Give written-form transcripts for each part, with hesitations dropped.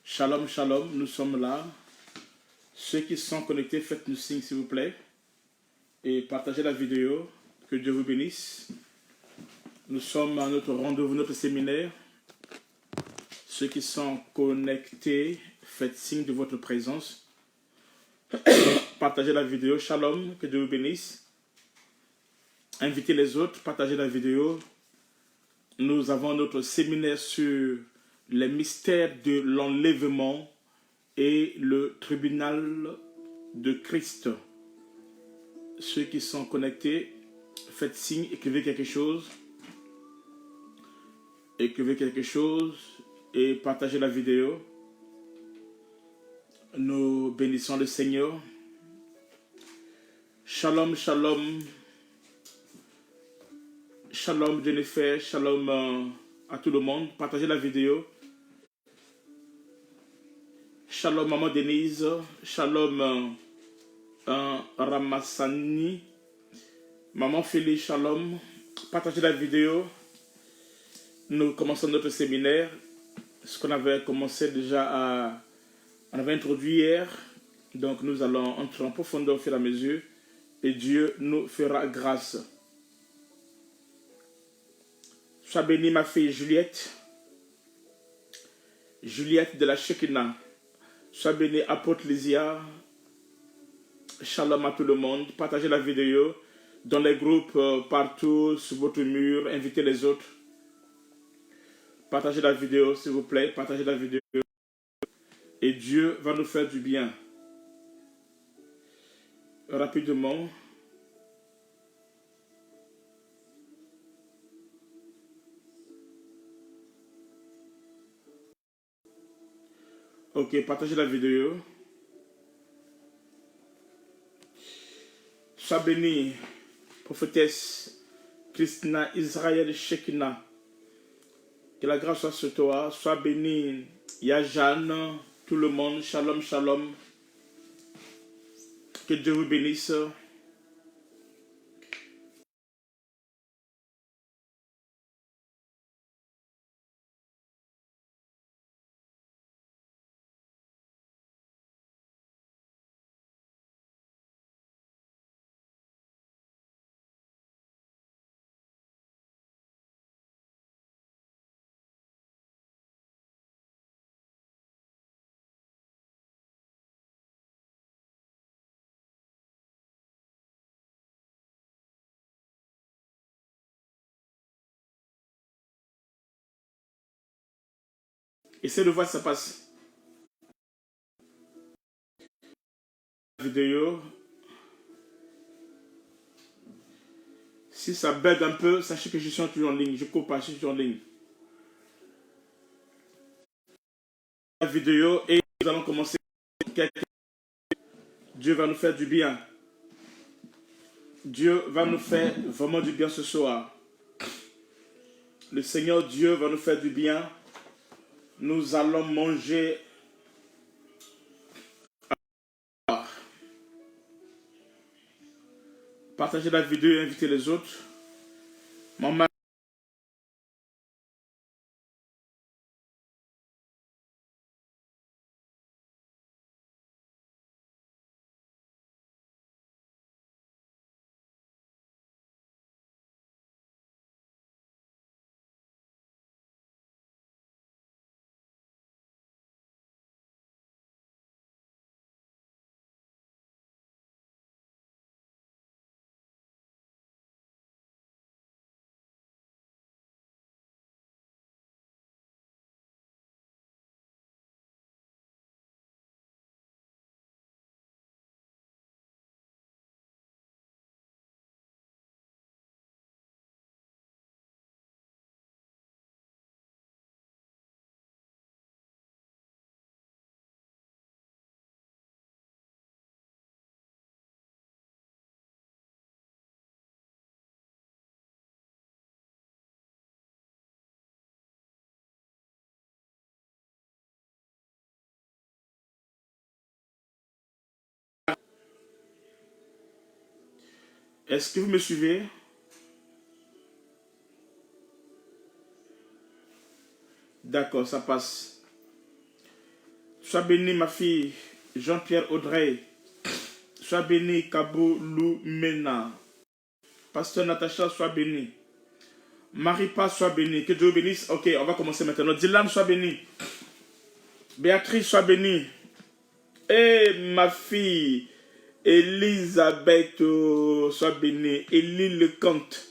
Shalom, shalom, nous sommes là. Ceux qui sont connectés, faites-nous signe s'il vous plaît. Et partagez la vidéo. Que Dieu vous bénisse. Nous sommes à notre rendez-vous, notre séminaire. Ceux qui sont connectés, faites signe de votre présence. Partagez la vidéo. Shalom, que Dieu vous bénisse. Invitez les autres, partagez la vidéo. Nous avons notre séminaire sur les mystères de l'enlèvement et le tribunal de Christ. Ceux qui sont connectés, faites signe, écrivez quelque chose. Écrivez quelque chose et partagez la vidéo. Nous bénissons le Seigneur. Shalom, shalom. Shalom Jennifer, shalom à tout le monde. Partagez la vidéo. Shalom Maman Denise, shalom Ramassani, Maman Félix, shalom. Partagez la vidéo. Nous commençons notre séminaire. Ce qu'on avait commencé déjà on avait introduit hier. Donc nous allons entrer en profondeur au fur et à mesure. Et Dieu nous fera grâce. Sois bénie ma fille Juliette. Juliette de la Shekinah. Sois bénie apôtre Lysia. Shalom à tout le monde. Partagez la vidéo dans les groupes partout, sur votre mur. Invitez les autres. Partagez la vidéo s'il vous plaît. Partagez la vidéo. Et Dieu va nous faire du bien. Rapidement. Ok, partagez la vidéo. Sois bénie, prophétesse Christina Israël Shekinah. Que la grâce soit sur toi. Sois bénie, Yajane, tout le monde. Shalom, shalom. Que Dieu vous bénisse. Essayez de voir si ça passe. La vidéo. Si ça bug un peu, sachez que je suis toujours en ligne. Je ne coupe pas, je suis toujours en ligne. La vidéo et nous allons commencer. Dieu va nous faire du bien. Dieu va nous faire vraiment du bien ce soir. Le Seigneur Dieu va nous faire du bien. Nous allons manger. Partagez la vidéo et invitez les autres. Maman. Est-ce que vous me suivez? D'accord, ça passe. Sois béni, ma fille. Jean-Pierre Audrey. Sois béni, Kabo Lumena. Pasteur Natacha, sois béni. Marie-Pa, sois béni. Que Dieu bénisse. Ok, on va commencer maintenant. Dylan, sois béni. Béatrice, sois béni. Et ma fille, Elisabeth, sois béni. Élie Lecomte.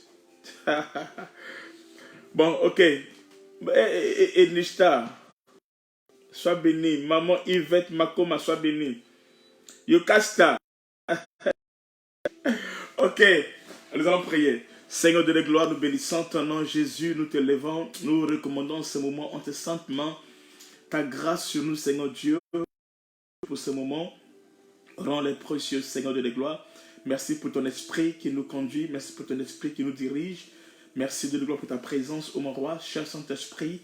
Bon, ok. Et Nishta, sois béni. Maman Yvette Makoma, sois béni. Yokasta. Ok, nous allons prier. Seigneur de la gloire, nous bénissons ton nom, Jésus, nous te levons, nous recommandons ce moment en te saintement. Ta grâce sur nous, Seigneur Dieu, pour ce moment. Rends les précieux, Seigneur de la gloire. Merci pour ton esprit qui nous conduit, merci pour ton esprit qui nous dirige. Merci de la gloire pour ta présence, ô mon roi. Cher Saint-Esprit,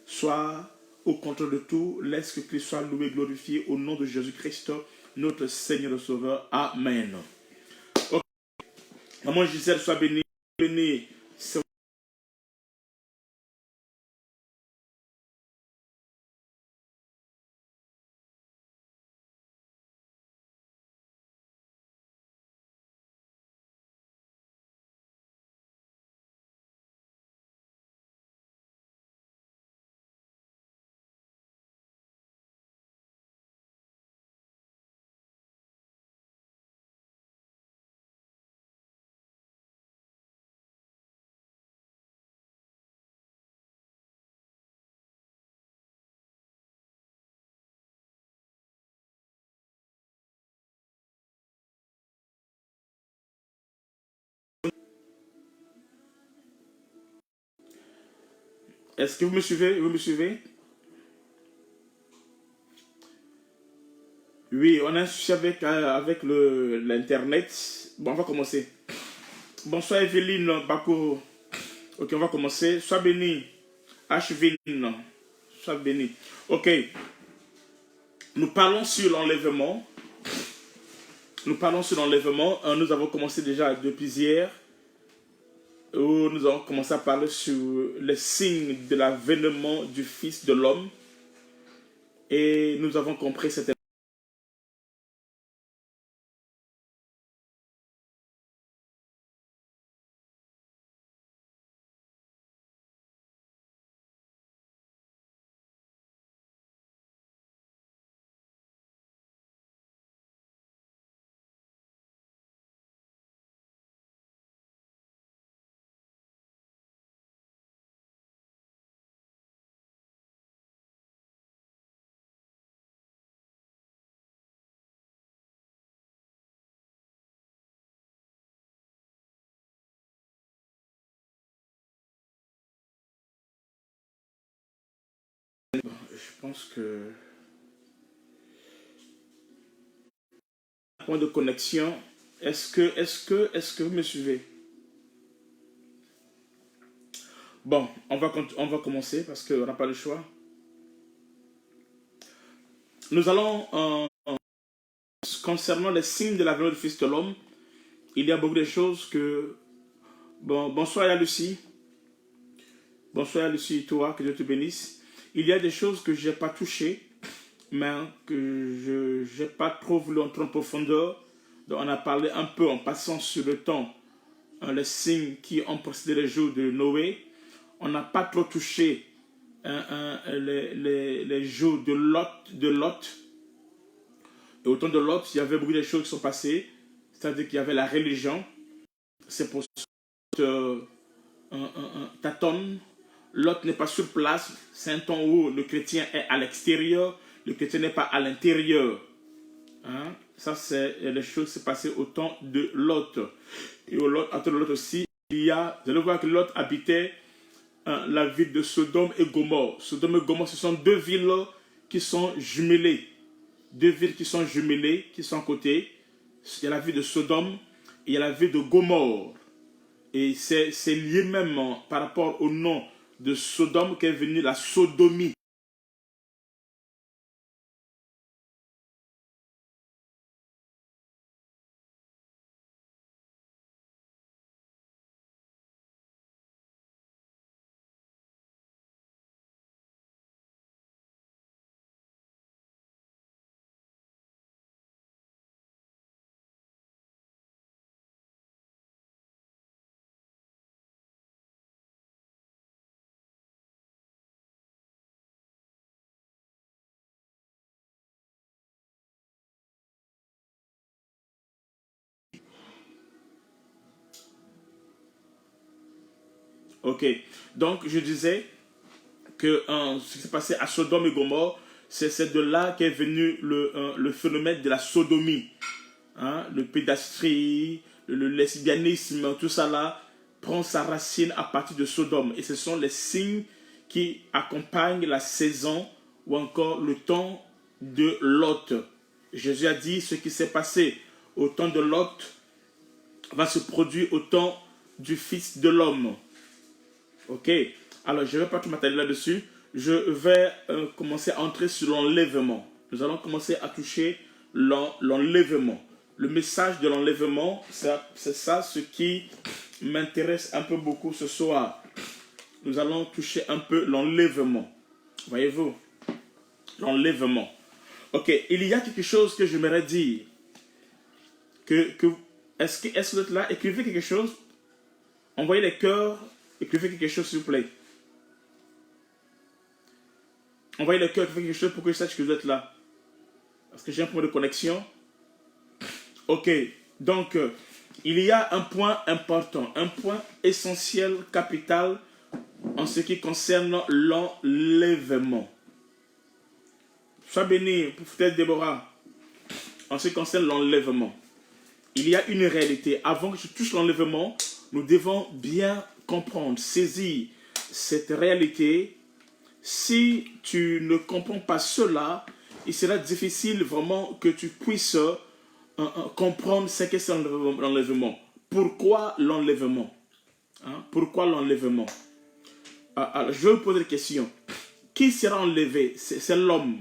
sois au contrôle de tout. Laisse que Christ soit loué, glorifié au nom de Jésus-Christ, notre Seigneur et Sauveur. Amen. Okay. Maman Gisèle, sois bénie. Béni. Est-ce que vous me suivez? Vous me suivez? Oui, on a un souci avec l'Internet. Bon, on va commencer. Bonsoir Evelyne Bako. Ok, on va commencer. Sois béni. Ashvin. Sois béni. Ok. Nous parlons sur l'enlèvement. Nous parlons sur l'enlèvement. Nous avons commencé déjà depuis hier. Où nous avons commencé à parler sur les signes de l'avènement du Fils de l'homme. Et nous avons compris cette. Je pense que. Point de connexion. Est-ce que vous me suivez? Bon, on va commencer parce qu'on n'a pas le choix. Nous allons, concernant les signes de l'avènement du Fils de l'homme, il y a beaucoup de choses que... Bon, bonsoir à Lucie. Bonsoir à Lucie, toi, que Dieu te bénisse. Il y a des choses que je n'ai pas touchées, mais que je n'ai pas trop voulu entrer en profondeur. Donc on a parlé un peu en passant sur le temps, les signes qui ont précédé les jours de Noé. On n'a pas trop touché les jours de Lot. Et au temps de Lot, il y avait beaucoup de choses qui sont passées. C'est-à-dire qu'il y avait la religion. C'est pour ça que tâtonne. Lot n'est pas sur place. C'est un temps où le chrétien est à l'extérieur. Le chrétien n'est pas à l'intérieur. Hein? Ça, c'est les choses qui sont passées au temps de Lot. Et au temps de Lot aussi, vous allez voir que Lot habitait la ville de Sodome et Gomorre. Sodome et Gomorre, ce sont deux villes qui sont jumelées. Deux villes qui sont jumelées, qui sont à côté. Il y a la ville de Sodome et il y a la ville de Gomorre. Et c'est lié même par rapport au nom de Sodome qu'est venue la sodomie. Ok. Donc, je disais que ce qui s'est passé à Sodome et Gomorrhe, c'est de là qu'est venu le phénomène de la sodomie. Hein? Le pédastrie, le lesbianisme, tout ça là prend sa racine à partir de Sodome. Et ce sont les signes qui accompagnent la saison ou encore le temps de Lot. Jésus a dit ce qui s'est passé au temps de Lot va se produire au temps du Fils de l'homme. Ok. Alors, je ne vais pas tout m'attarder là-dessus. Je vais commencer à entrer sur l'enlèvement. Nous allons commencer à toucher l'enlèvement. Le message de l'enlèvement, c'est ça ce qui m'intéresse un peu beaucoup ce soir. Nous allons toucher un peu l'enlèvement. Voyez-vous? L'enlèvement. Ok, il y a quelque chose que j'aimerais dire. Est-ce que vous êtes là? Écrivez quelque chose. Envoyez les cœurs. Écrivez quelque chose, s'il vous plaît. Envoyez les cœurs, écrivez quelque chose pour que je sache que vous êtes là. Parce que j'ai un point de connexion. Ok, donc, il y a un point important, un point essentiel, capital, en ce qui concerne l'enlèvement. Sois béni, peut-être Déborah, en ce qui concerne l'enlèvement. Il y a une réalité. Avant que je touche l'enlèvement, nous devons bien comprendre, saisir cette réalité. Si tu ne comprends pas cela, il sera difficile vraiment que tu puisses comprendre ce que c'est l'enlèvement. Pourquoi l'enlèvement? Pourquoi l'enlèvement? Alors, je vais vous poser la question. Qui sera enlevé? C'est l'homme.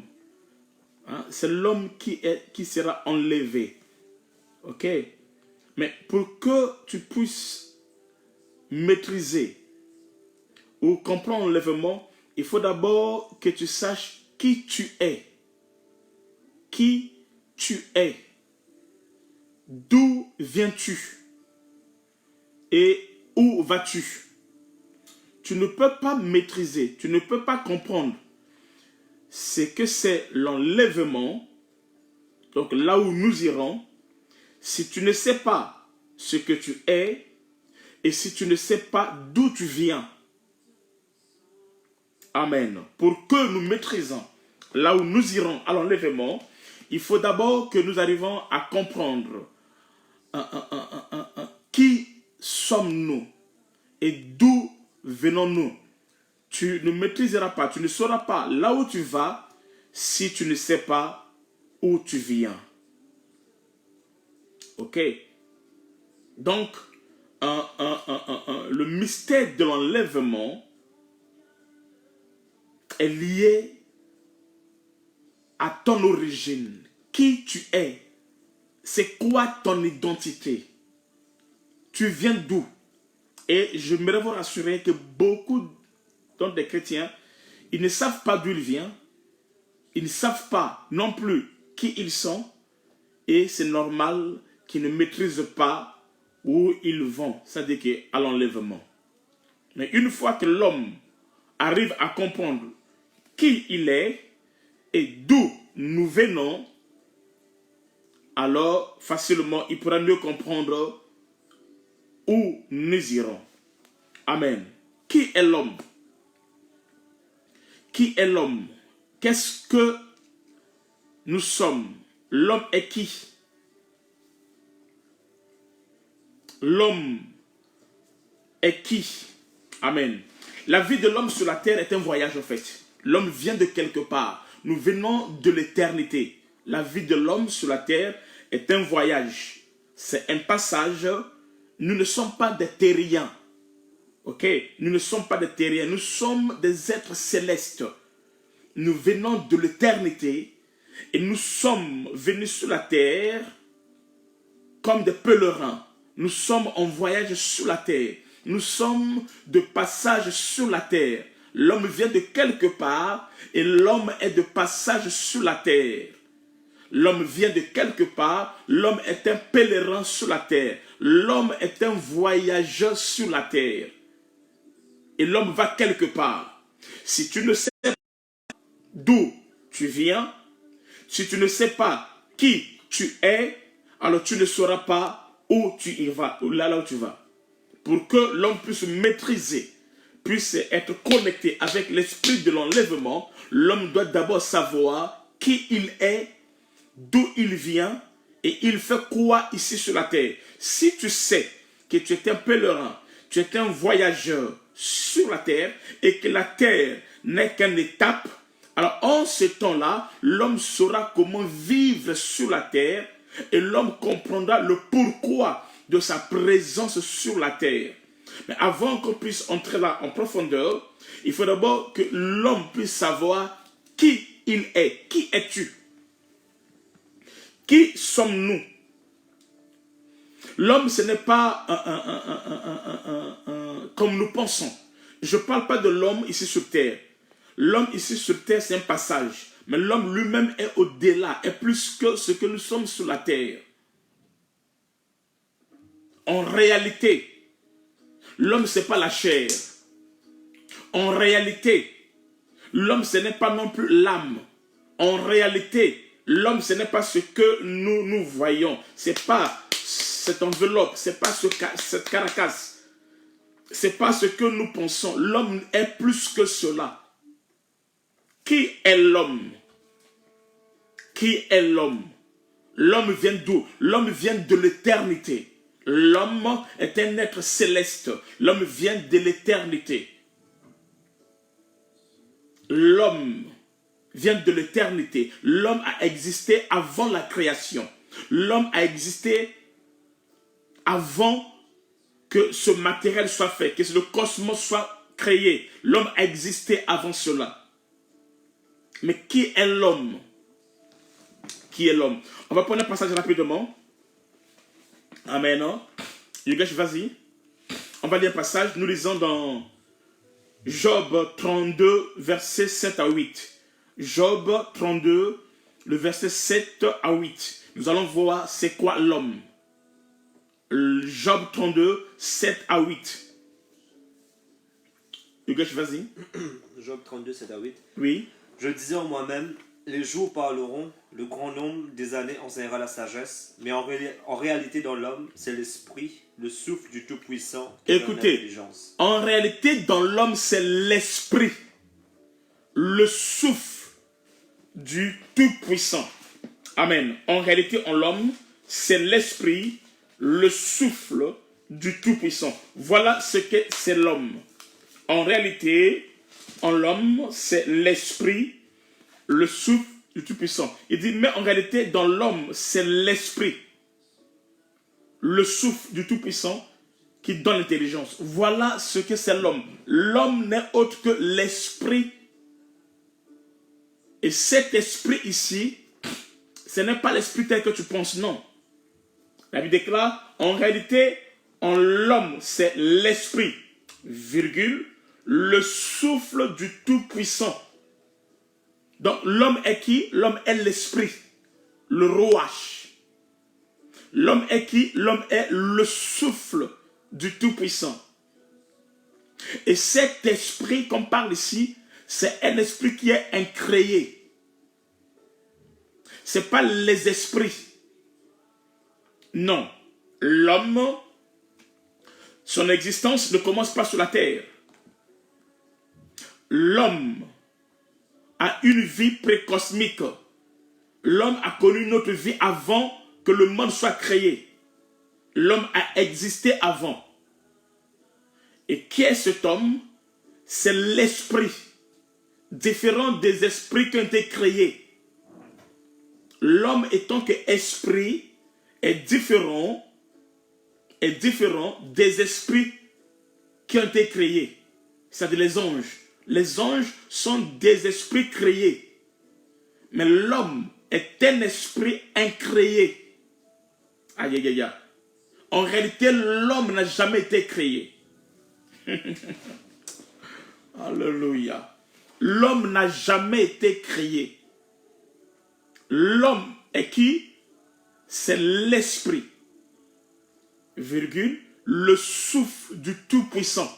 C'est l'homme qui sera enlevé. Ok? Mais pour que tu puisses maîtriser ou comprendre l'enlèvement, il faut d'abord que tu saches qui tu es. Qui tu es. D'où viens-tu? Et où vas-tu? Tu ne peux pas maîtriser, tu ne peux pas comprendre ce que c'est l'enlèvement, donc là où nous irons, si tu ne sais pas ce que tu es et si tu ne sais pas d'où tu viens. Amen. Pour que nous maîtrisons là où nous irons à l'enlèvement, il faut d'abord que nous arrivions à comprendre qui sommes-nous et d'où venons-nous. Tu ne maîtriseras pas, tu ne sauras pas là où tu vas si tu ne sais pas où tu viens. Ok? Donc, le mystère de l'enlèvement est lié à ton origine. Qui tu es? C'est quoi ton identité? Tu viens d'où? Et je voudrais vous rassurer que beaucoup des chrétiens, ils ne savent pas d'où ils viennent. Ils ne savent pas non plus qui ils sont. Et c'est normal qu'ils ne maîtrisent pas où ils vont. C'est-à-dire à l'enlèvement. Mais une fois que l'homme arrive à comprendre qui il est et d'où nous venons, alors facilement il pourra mieux comprendre où nous irons. Amen. Qui est l'homme? Qui est l'homme? Qu'est-ce que nous sommes? L'homme est qui? L'homme est qui? Amen. La vie de l'homme sur la terre est un voyage en fait. L'homme vient de quelque part. Nous venons de l'éternité. La vie de l'homme sur la terre est un voyage. C'est un passage. Nous ne sommes pas des terriens. Ok? Nous ne sommes pas des terriens. Nous sommes des êtres célestes. Nous venons de l'éternité et nous sommes venus sur la terre comme des pèlerins. Nous sommes en voyage sur la terre. Nous sommes de passage sur la terre. L'homme vient de quelque part et l'homme est de passage sur la terre. L'homme vient de quelque part, l'homme est un pèlerin sur la terre. L'homme est un voyageur sur la terre. Et l'homme va quelque part. Si tu ne sais pas d'où tu viens, si tu ne sais pas qui tu es, alors tu ne sauras pas où tu y vas, ou là où tu vas. Pour que l'homme puisse maîtriser puisse être connecté avec l'esprit de l'enlèvement, l'homme doit d'abord savoir qui il est, d'où il vient et il fait quoi ici sur la terre. Si tu sais que tu es un pèlerin, tu es un voyageur sur la terre et que la terre n'est qu'une étape, alors en ce temps-là, l'homme saura comment vivre sur la terre et l'homme comprendra le pourquoi de sa présence sur la terre. Mais avant qu'on puisse entrer là en profondeur, il faut d'abord que l'homme puisse savoir qui il est. Qui es-tu? Qui sommes-nous? L'homme, ce n'est pas comme nous pensons. Je ne parle pas de l'homme ici sur terre. L'homme ici sur terre, c'est un passage. Mais l'homme lui-même est au-delà, est plus que ce que nous sommes sur la terre. En réalité, l'homme, ce n'est pas la chair. En réalité, l'homme, ce n'est pas non plus l'âme. En réalité, l'homme, ce n'est pas ce que nous voyons. Ce n'est pas cette enveloppe, ce n'est pas cette caracasse. Ce n'est pas ce que nous pensons. L'homme est plus que cela. Qui est l'homme? Qui est l'homme? L'homme vient d'où? L'homme vient de l'éternité. L'homme est un être céleste. L'homme vient de l'éternité. L'homme vient de l'éternité. L'homme a existé avant la création. L'homme a existé avant que ce matériel soit fait, que le cosmos soit créé. L'homme a existé avant cela. Mais qui est l'homme? Qui est l'homme? On va prendre un passage rapidement. Amen. Yogesh, vas-y. On va lire un passage. Nous lisons dans Job 32, versets 7 à 8. Job 32, le verset 7 à 8. Nous allons voir c'est quoi l'homme. Job 32, 7 à 8. Yogesh, vas-y. Job 32, 7 à 8. Oui. Je disais en moi-même, les jours parleront, le grand nombre des années enseignera la sagesse, mais en réalité dans l'homme, c'est l'esprit, le souffle du Tout-Puissant qui donne l'intelligence. En réalité dans l'homme, c'est l'esprit, le souffle du Tout-Puissant. Amen. En réalité, en l'homme, c'est l'esprit, le souffle du Tout-Puissant. Voilà ce que c'est l'homme. En réalité, en l'homme, c'est l'esprit, le souffle du Tout-Puissant. Il dit, mais en réalité, dans l'homme, c'est l'esprit, le souffle du Tout-Puissant qui donne l'intelligence. Voilà ce que c'est l'homme. L'homme n'est autre que l'esprit. Et cet esprit ici, ce n'est pas l'esprit tel que tu penses, non. La Bible déclare, en réalité, en l'homme, c'est l'esprit, virgule, le souffle du Tout-Puissant. Donc, l'homme est qui? L'homme est l'esprit, le rouage. L'homme est qui? L'homme est le souffle du Tout-Puissant. Et cet esprit qu'on parle ici, c'est un esprit qui est incréé. Ce n'est pas les esprits. Non. L'homme, son existence ne commence pas sur la terre. L'homme a une vie précosmique. L'homme a connu notre vie avant que le monde soit créé. L'homme a existé avant. Et qui est cet homme? C'est l'esprit, différent des esprits qui ont été créés. L'homme étant que esprit est différent des esprits qui ont été créés. C'est-à-dire les anges. Les anges sont des esprits créés. Mais l'homme est un esprit incréé. Aïe, aïe, aïe. En réalité, l'homme n'a jamais été créé. Alléluia. L'homme n'a jamais été créé. L'homme est qui? C'est l'esprit, virgule, le souffle du Tout-Puissant.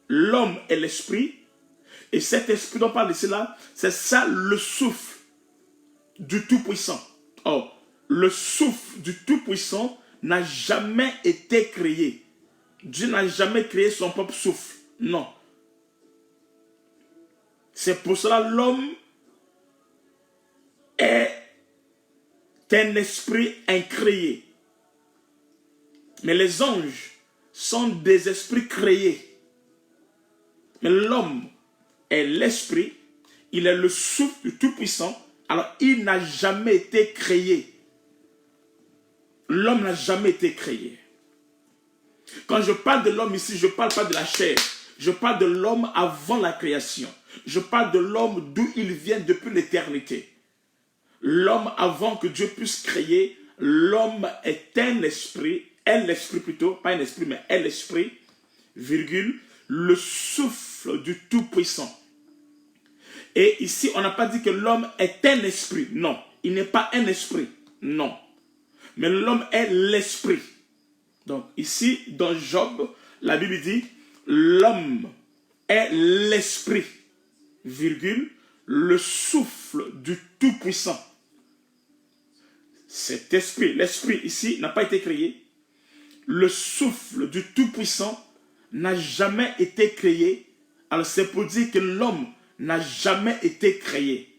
L'homme est l'esprit, et cet esprit dont on parle ici là, c'est ça le souffle du Tout-Puissant. Or, le souffle du Tout-Puissant n'a jamais été créé. Dieu n'a jamais créé son propre souffle. Non. C'est pour cela l'homme est un esprit incréé. Mais les anges sont des esprits créés. Mais l'homme est l'esprit, il est le souffle du Tout-Puissant, alors il n'a jamais été créé. L'homme n'a jamais été créé. Quand je parle de l'homme ici, je ne parle pas de la chair. Je parle de l'homme avant la création. Je parle de l'homme d'où il vient depuis l'éternité. L'homme avant que Dieu puisse créer, l'homme est un esprit, l'esprit plutôt, pas un esprit, mais l'esprit, virgule, le souffle du Tout-Puissant. Et ici, on n'a pas dit que l'homme est un esprit. Non, il n'est pas un esprit. Non. Mais l'homme est l'esprit. Donc ici, dans Job, la Bible dit, l'homme est l'esprit, virgule, le souffle du Tout-Puissant. Cet esprit, l'esprit ici n'a pas été créé. Le souffle du Tout-Puissant n'a jamais été créé. Alors c'est pour dire que l'homme n'a jamais été créé.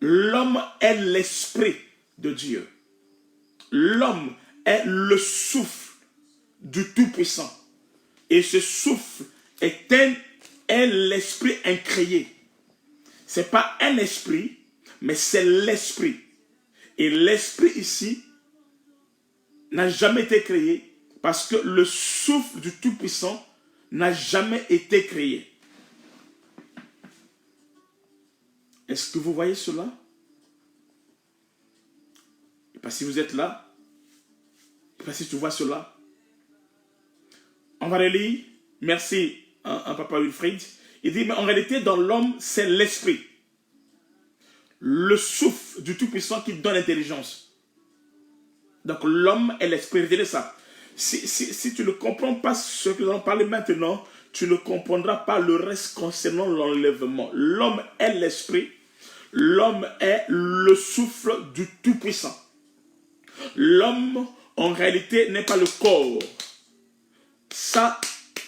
L'homme est l'esprit de Dieu. L'homme est le souffle du Tout-Puissant. Et ce souffle est l'esprit incréé. Ce n'est pas un esprit, mais c'est l'esprit. Et l'esprit ici n'a jamais été créé parce que le souffle du Tout-Puissant n'a jamais été créé. Est-ce que vous voyez cela? Je ne sais pas si vous êtes là. Je ne sais pas si tu vois cela. On va relire. Merci, papa Wilfried. Il dit, mais en réalité, dans l'homme, c'est l'esprit. Le souffle du Tout-Puissant qui donne l'intelligence. Donc l'homme est l'esprit. Regardez ça. Si tu ne comprends pas ce que nous allons parler maintenant, tu ne comprendras pas le reste concernant l'enlèvement. L'homme est l'esprit. L'homme est le souffle du Tout-Puissant. L'homme, en réalité, n'est pas le corps. Ça,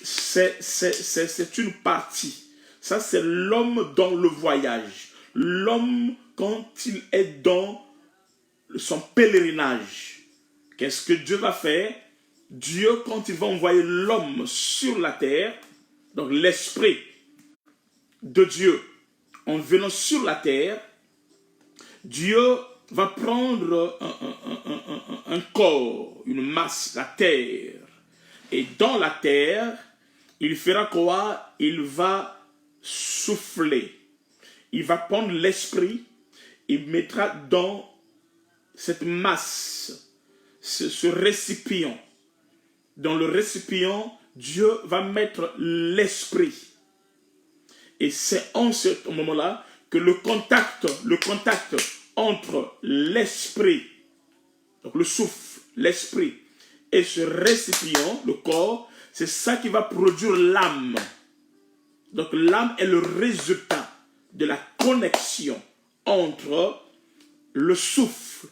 c'est une partie. Ça, c'est l'homme dans le voyage. L'homme, quand il est dans son pèlerinage. Qu'est-ce que Dieu va faire? Dieu, quand il va envoyer l'homme sur la terre, donc l'esprit de Dieu, en venant sur la terre, Dieu va prendre un corps, une masse, la terre. Et dans la terre, il fera quoi? Il va souffler. Il va prendre l'esprit, il mettra dans cette masse, ce récipient. Dans le récipient, Dieu va mettre l'esprit. Et c'est en ce moment-là que le contact entre l'esprit, donc le souffle, l'esprit, et ce récipient, le corps, c'est ça qui va produire l'âme. Donc l'âme est le résultat de la connexion entre le souffle,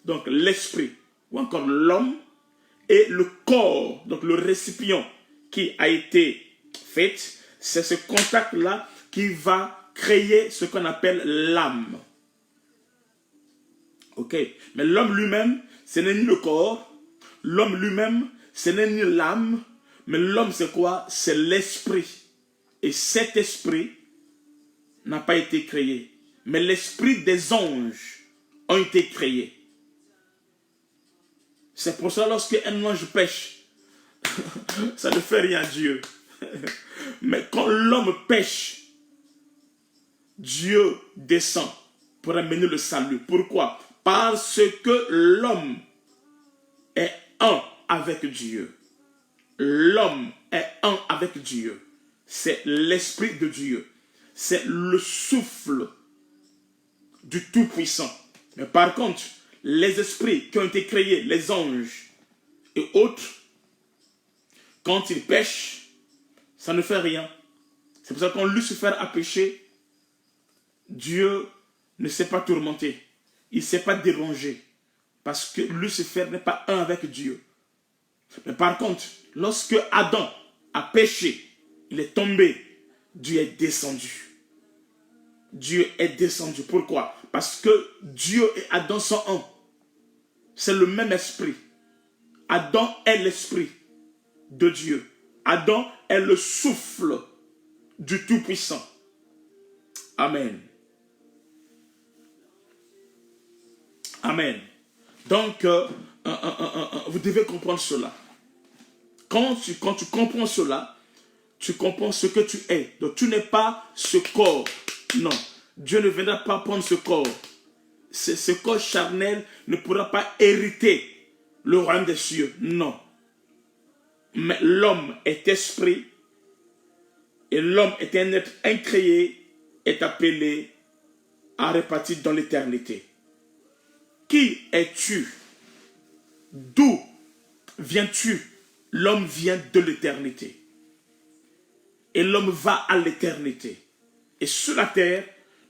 donc l'esprit, ou encore l'homme, et le corps, donc le récipient qui a été fait. C'est ce contact-là qui va créer ce qu'on appelle l'âme. Ok, mais l'homme lui-même, ce n'est ni le corps. L'homme lui-même, ce n'est ni l'âme. Mais l'homme, c'est quoi? C'est l'esprit. Et cet esprit n'a pas été créé. Mais l'esprit des anges ont été créés. C'est pour ça, lorsque un ange pêche, ça ne fait rien à Dieu. Mais quand l'homme pêche, Dieu descend pour amener le salut. Pourquoi? Parce que l'homme est un avec Dieu. L'homme est un avec Dieu. C'est l'esprit de Dieu. C'est le souffle du Tout-Puissant. Mais par contre, les esprits qui ont été créés, les anges et autres, quand ils pêchent, ça ne fait rien. C'est pour ça que quand Lucifer a péché, Dieu ne s'est pas tourmenté. Il ne s'est pas dérangé. Parce que Lucifer n'est pas un avec Dieu. Mais par contre, lorsque Adam a péché, il est tombé, Dieu est descendu. Dieu est descendu. Pourquoi? Parce que Dieu et Adam sont un. C'est le même esprit. Adam est l'esprit de Dieu. Adam est le souffle du Tout-Puissant. Amen. Amen. Donc, vous devez comprendre cela. Quand tu comprends cela, tu comprends ce que tu es. Donc, tu n'es pas ce corps. Non. Dieu ne viendra pas prendre ce corps. Ce corps charnel ne pourra pas hériter le royaume des cieux. Non. Mais l'homme est esprit. Et l'homme est un être incréé, est appelé à repartir dans l'éternité. Qui es-tu? D'où viens-tu? L'homme vient de l'éternité. Et l'homme va à l'éternité. Et sur la terre,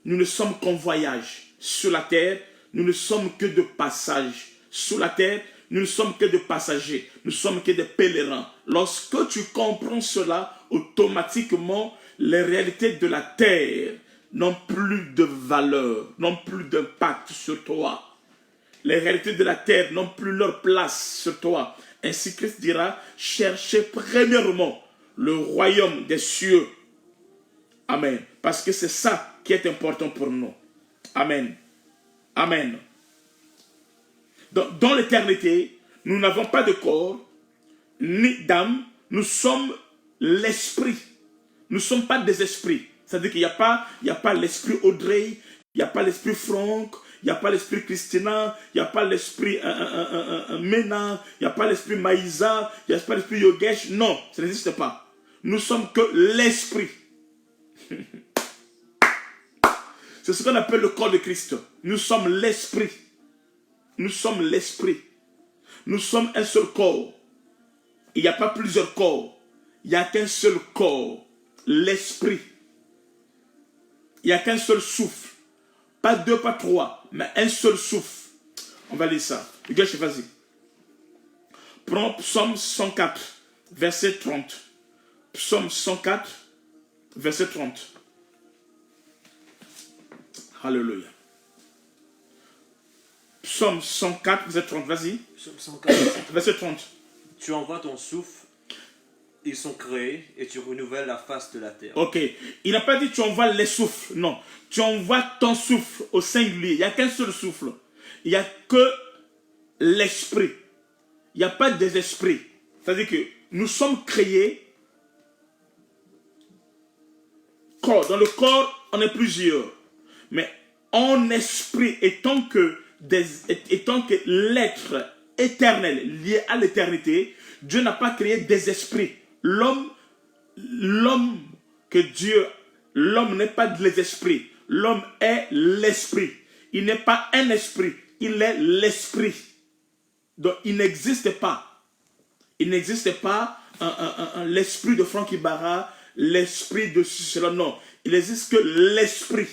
nous ne sommes qu'en voyage. Sur la terre, nous ne sommes que de passage. Sur la terre, nous ne sommes que de passagers. Nous ne sommes que des pèlerins. Lorsque tu comprends cela, automatiquement, les réalités de la terre n'ont plus de valeur, n'ont plus d'impact sur toi. Les réalités de la terre n'ont plus leur place sur toi. Ainsi Christ dira, cherchez premièrement le royaume des cieux. Amen. Parce que c'est ça qui est important pour nous. Amen. Amen. Dans l'éternité, nous n'avons pas de corps, ni d'âme. Nous sommes l'esprit. Nous ne sommes pas des esprits. C'est-à-dire qu'il n'y a pas l'esprit Audrey, il n'y a pas l'esprit Franck, il n'y a pas l'esprit Christina, il n'y a pas l'esprit Mena, il n'y a pas l'esprit Maïsa, il n'y a pas l'esprit Yogesh. Non, ça n'existe pas. Nous sommes que l'esprit. C'est ce qu'on appelle le corps de Christ. Nous sommes l'esprit. Nous sommes l'esprit. Nous sommes un seul corps. Il n'y a pas plusieurs corps. Il n'y a qu'un seul corps. L'esprit. Il n'y a qu'un seul souffle. Pas deux, pas trois, mais un seul souffle. On va lire ça. Regarde, vas-y. Prends Psaume 104, verset 30. Psaume 104, verset 30. Alléluia. Psaume 104, verset 30. Vas-y. Psaume 104, verset 30. Tu envoies ton souffle, ils sont créés et tu renouvelles la face de la terre. Ok. Il n'a pas dit tu envoies les souffles. Non. Tu envoies ton souffle au singulier. Il n'y a qu'un seul souffle. Il n'y a que l'esprit. Il n'y a pas des esprits. C'est-à-dire que nous sommes créés corps. Dans le corps, on est plusieurs. Mais en esprit, étant que l'être éternel lié à l'éternité, Dieu n'a pas créé des esprits. L'homme n'est pas des esprits. L'homme est l'esprit. Il n'est pas un esprit, il est l'esprit. Donc il n'existe pas. Il n'existe pas l'esprit de Franck Ibarra, l'esprit de cela. Non, il n'existe que l'esprit.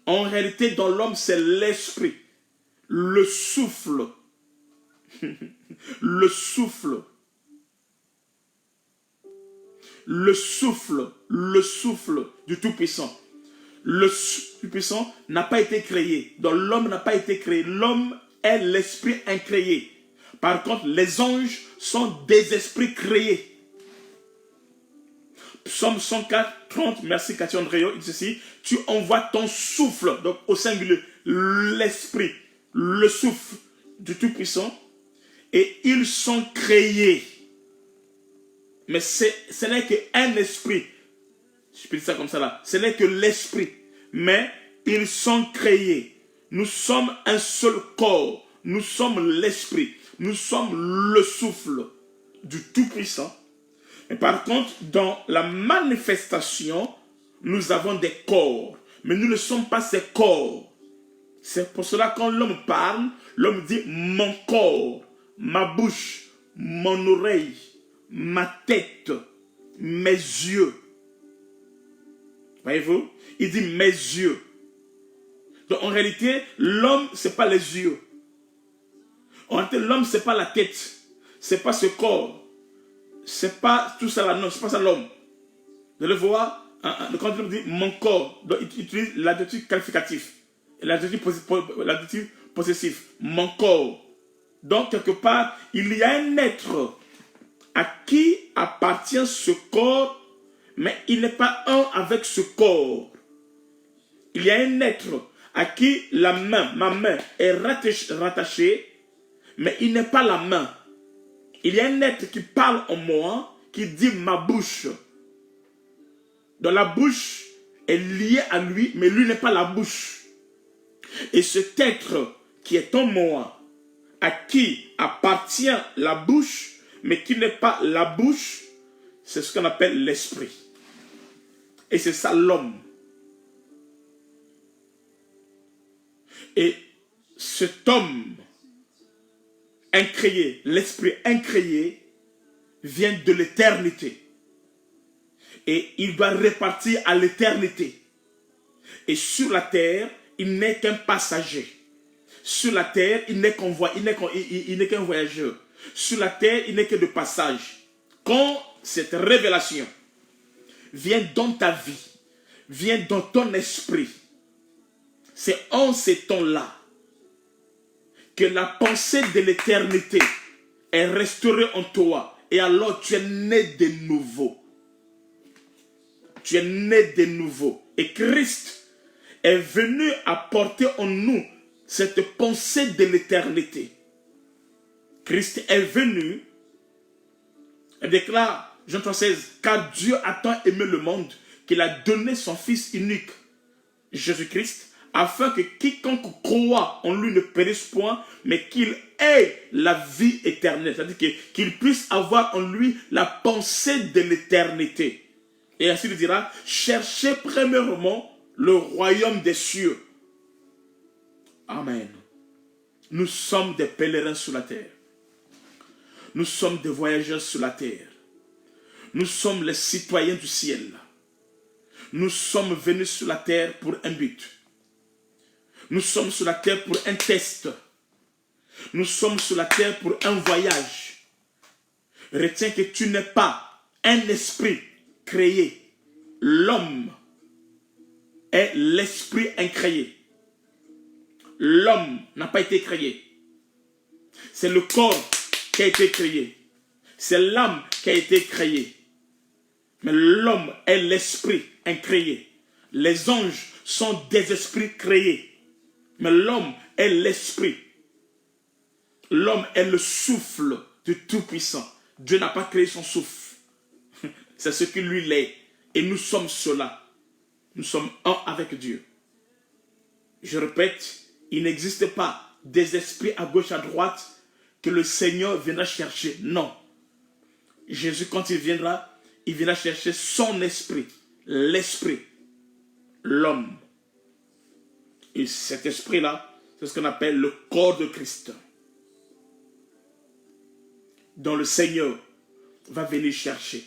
En réalité, dans l'homme, c'est l'esprit. Le souffle. Le souffle. Le souffle. Le souffle du Tout-Puissant. Le Tout-Puissant n'a pas été créé. Donc l'homme n'a pas été créé. L'homme est l'esprit incréé. Par contre, les anges sont des esprits créés. Psaume 104, 30, merci Cathy Andréo, il dit ceci, tu envoies ton souffle, donc au singulier, l'esprit, le souffle du Tout-Puissant, et ils sont créés. Mais ce n'est qu'un esprit, je peux dire ça comme ça là, ce n'est que l'esprit, mais ils sont créés. Nous sommes un seul corps, nous sommes l'esprit, nous sommes le souffle du Tout-Puissant. Mais par contre, dans la manifestation, nous avons des corps. Mais nous ne sommes pas ces corps. C'est pour cela que quand l'homme parle, l'homme dit mon corps, ma bouche, mon oreille, ma tête, mes yeux. Voyez-vous? Il dit mes yeux. Donc en réalité, l'homme, ce n'est pas les yeux. En réalité, l'homme, ce n'est pas la tête. Ce n'est pas ce corps. C'est pas tout ça là, non, c'est pas ça l'homme. Vous allez voir, quand il dit mon corps, donc il utilise l'adjectif qualificatif, l'adjectif possessif, mon corps. Donc, quelque part, il y a un être à qui appartient ce corps, mais il n'est pas un avec ce corps. Il y a un être à qui la main, ma main, est rattachée, mais il n'est pas la main. Il y a un être qui parle en moi, qui dit ma bouche. Donc la bouche est liée à lui, mais lui n'est pas la bouche. Et cet être qui est en moi, à qui appartient la bouche, mais qui n'est pas la bouche, c'est ce qu'on appelle l'esprit. Et c'est ça l'homme. Et cet homme incréé, l'esprit incréé, vient de l'éternité. Et il doit repartir à l'éternité. Et sur la terre, il n'est qu'un passager. Sur la terre, il n'est qu'un voyageur. Sur la terre, il n'est que de passage. Quand cette révélation vient dans ta vie, vient dans ton esprit, c'est en ces temps-là que la pensée de l'éternité est restaurée en toi. Et alors tu es né de nouveau. Tu es né de nouveau. Et Christ est venu apporter en nous cette pensée de l'éternité. Christ est venu et déclare, Jean 3,16, car Dieu a tant aimé le monde qu'il a donné son Fils unique, Jésus-Christ, afin que quiconque croit en lui ne périsse point, mais qu'il ait la vie éternelle. C'est-à-dire qu'il puisse avoir en lui la pensée de l'éternité. Et ainsi il dira, cherchez premièrement le royaume des cieux. Amen. Nous sommes des pèlerins sur la terre. Nous sommes des voyageurs sur la terre. Nous sommes les citoyens du ciel. Nous sommes venus sur la terre pour un but. Nous sommes sur la terre pour un test. Nous sommes sur la terre pour un voyage. Retiens que tu n'es pas un esprit créé. L'homme est l'esprit incréé. L'homme n'a pas été créé. C'est le corps qui a été créé. C'est l'âme qui a été créée. Mais l'homme est l'esprit incréé. Les anges sont des esprits créés. Mais l'homme est l'esprit. L'homme est le souffle du Tout-Puissant. Dieu n'a pas créé son souffle. C'est ce qui lui l'est. Et nous sommes cela. Nous sommes un avec Dieu. Je répète, il n'existe pas des esprits à gauche, à droite que le Seigneur viendra chercher. Non. Jésus, quand il viendra chercher son esprit. L'esprit. L'homme. Et cet esprit-là, c'est ce qu'on appelle le corps de Christ. Dont le Seigneur va venir chercher.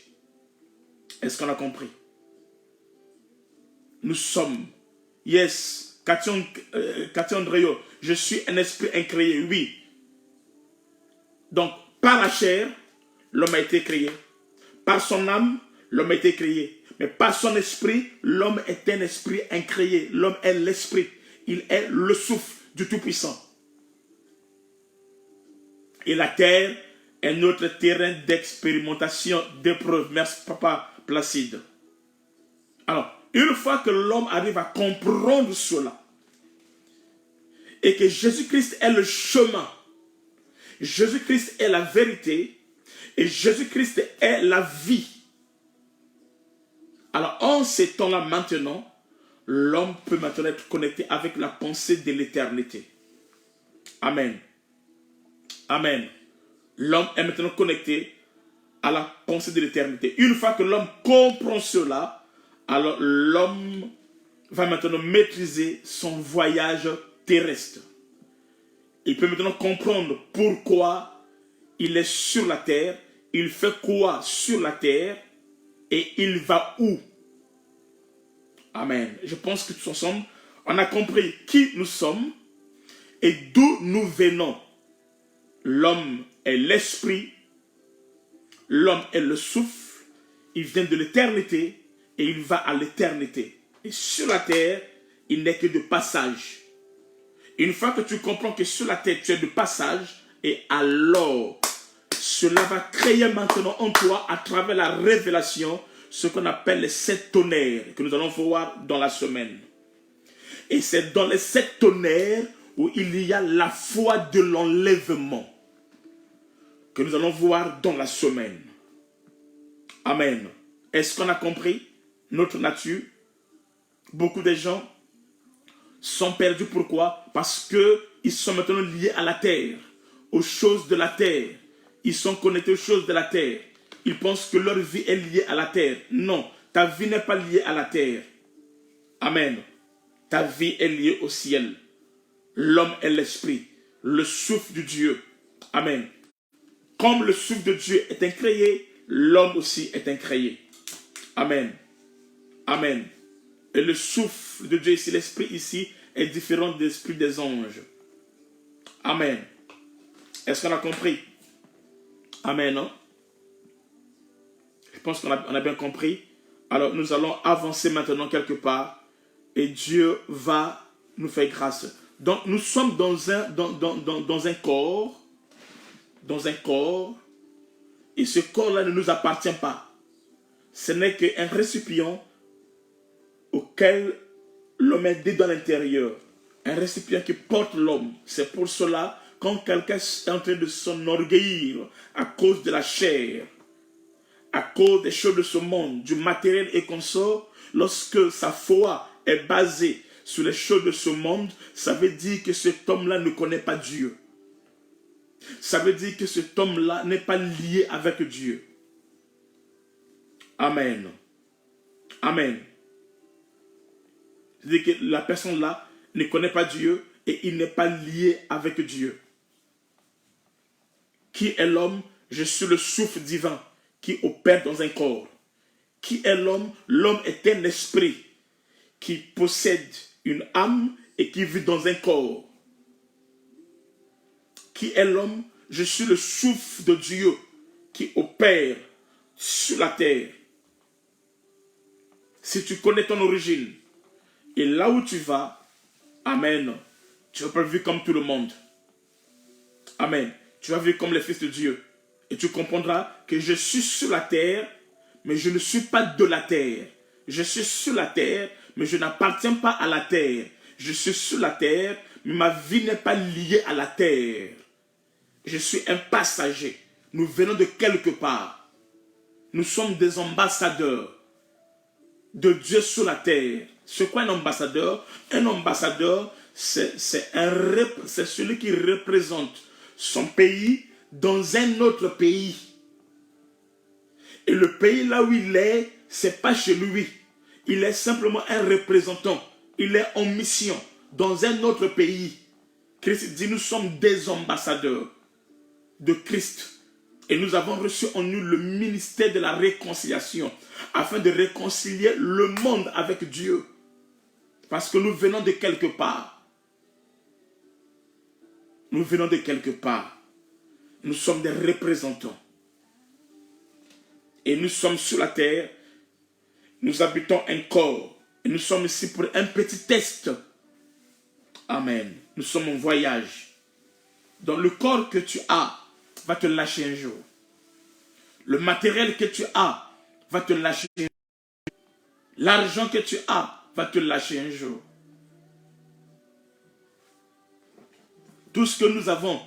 Est-ce qu'on a compris? Nous sommes. Yes. Cathy Andréo, je suis un esprit incréé. Oui. Donc, par la chair, l'homme a été créé. Par son âme, l'homme a été créé. Mais par son esprit, l'homme est un esprit incréé. L'homme est l'esprit. Il est le souffle du Tout-Puissant. Et la terre est notre terrain d'expérimentation, d'épreuve. Merci, Papa Placide. Alors, une fois que l'homme arrive à comprendre cela, et que Jésus-Christ est le chemin, Jésus-Christ est la vérité, et Jésus-Christ est la vie. Alors, en ces temps-là maintenant, l'homme peut maintenant être connecté avec la pensée de l'éternité. Amen. Amen. L'homme est maintenant connecté à la pensée de l'éternité. Une fois que l'homme comprend cela, alors l'homme va maintenant maîtriser son voyage terrestre. Il peut maintenant comprendre pourquoi il est sur la terre, il fait quoi sur la terre et il va où. Amen. Je pense que tous ensemble, on a compris qui nous sommes et d'où nous venons. L'homme est l'esprit, l'homme est le souffle, il vient de l'éternité, et il va à l'éternité. Et sur la terre, il n'est que de passage. Une fois que tu comprends que sur la terre, tu es de passage, et alors, cela va créer maintenant en toi, à travers la révélation, ce qu'on appelle les 7 tonnerres, que nous allons voir dans la semaine. Et c'est dans les 7 tonnerres où il y a la foi de l'enlèvement, que nous allons voir dans la semaine. Amen. Est-ce qu'on a compris notre nature? Beaucoup de gens sont perdus. Pourquoi? Parce qu'ils sont maintenant liés à la terre, aux choses de la terre. Ils sont connectés aux choses de la terre. Ils pensent que leur vie est liée à la terre. Non, ta vie n'est pas liée à la terre. Amen. Ta vie est liée au ciel. L'homme est l'esprit, le souffle de Dieu. Amen. Comme le souffle de Dieu est incréé, l'homme aussi est incréé. Amen. Amen. Et le souffle de Dieu ici, l'esprit ici, est différent de l'esprit des anges. Amen. Est-ce qu'on a compris? Amen, non? Je pense qu'on a bien compris. Alors, nous allons avancer maintenant quelque part et Dieu va nous faire grâce. Donc, nous sommes dans un corps, et ce corps-là ne nous appartient pas. Ce n'est qu'un récipient auquel l'homme est dit dans l'intérieur. Un récipient qui porte l'homme. C'est pour cela, quand quelqu'un est en train de s'enorgueillir à cause de la chair, à cause des choses de ce monde, du matériel et consort, lorsque sa foi est basée sur les choses de ce monde, ça veut dire que cet homme-là ne connaît pas Dieu. Ça veut dire que cet homme-là n'est pas lié avec Dieu. Amen. Amen. C'est-à-dire que la personne-là ne connaît pas Dieu et il n'est pas lié avec Dieu. Qui est l'homme? Je suis le souffle divin qui opère dans un corps. Qui est l'homme? L'homme est un esprit qui possède une âme et qui vit dans un corps. Qui est l'homme? Je suis le souffle de Dieu qui opère sur la terre. Si tu connais ton origine, et là où tu vas, amen, tu vas pas vivre comme tout le monde. Amen. Tu vas vivre comme les fils de Dieu. Et tu comprendras que je suis sur la terre, mais je ne suis pas de la terre. Je suis sur la terre, mais je n'appartiens pas à la terre. Je suis sur la terre, mais ma vie n'est pas liée à la terre. Je suis un passager. Nous venons de quelque part. Nous sommes des ambassadeurs de Dieu sur la terre. C'est quoi un ambassadeur? Un ambassadeur, c'est celui qui représente son pays dans un autre pays. Et le pays là où il est, c'est pas chez lui. Il est simplement un représentant. Il est en mission dans un autre pays. Christ dit, nous sommes des ambassadeurs de Christ. Et nous avons reçu en nous le ministère de la réconciliation, afin de réconcilier le monde avec Dieu. Parce que nous venons de quelque part. Nous venons de quelque part. Nous sommes des représentants. Et nous sommes sur la terre. Nous habitons un corps. Et nous sommes ici pour un petit test. Amen. Nous sommes en voyage. Donc le corps que tu as va te lâcher un jour. Le matériel que tu as va te lâcher un jour. L'argent que tu as va te lâcher un jour. Tout ce que nous avons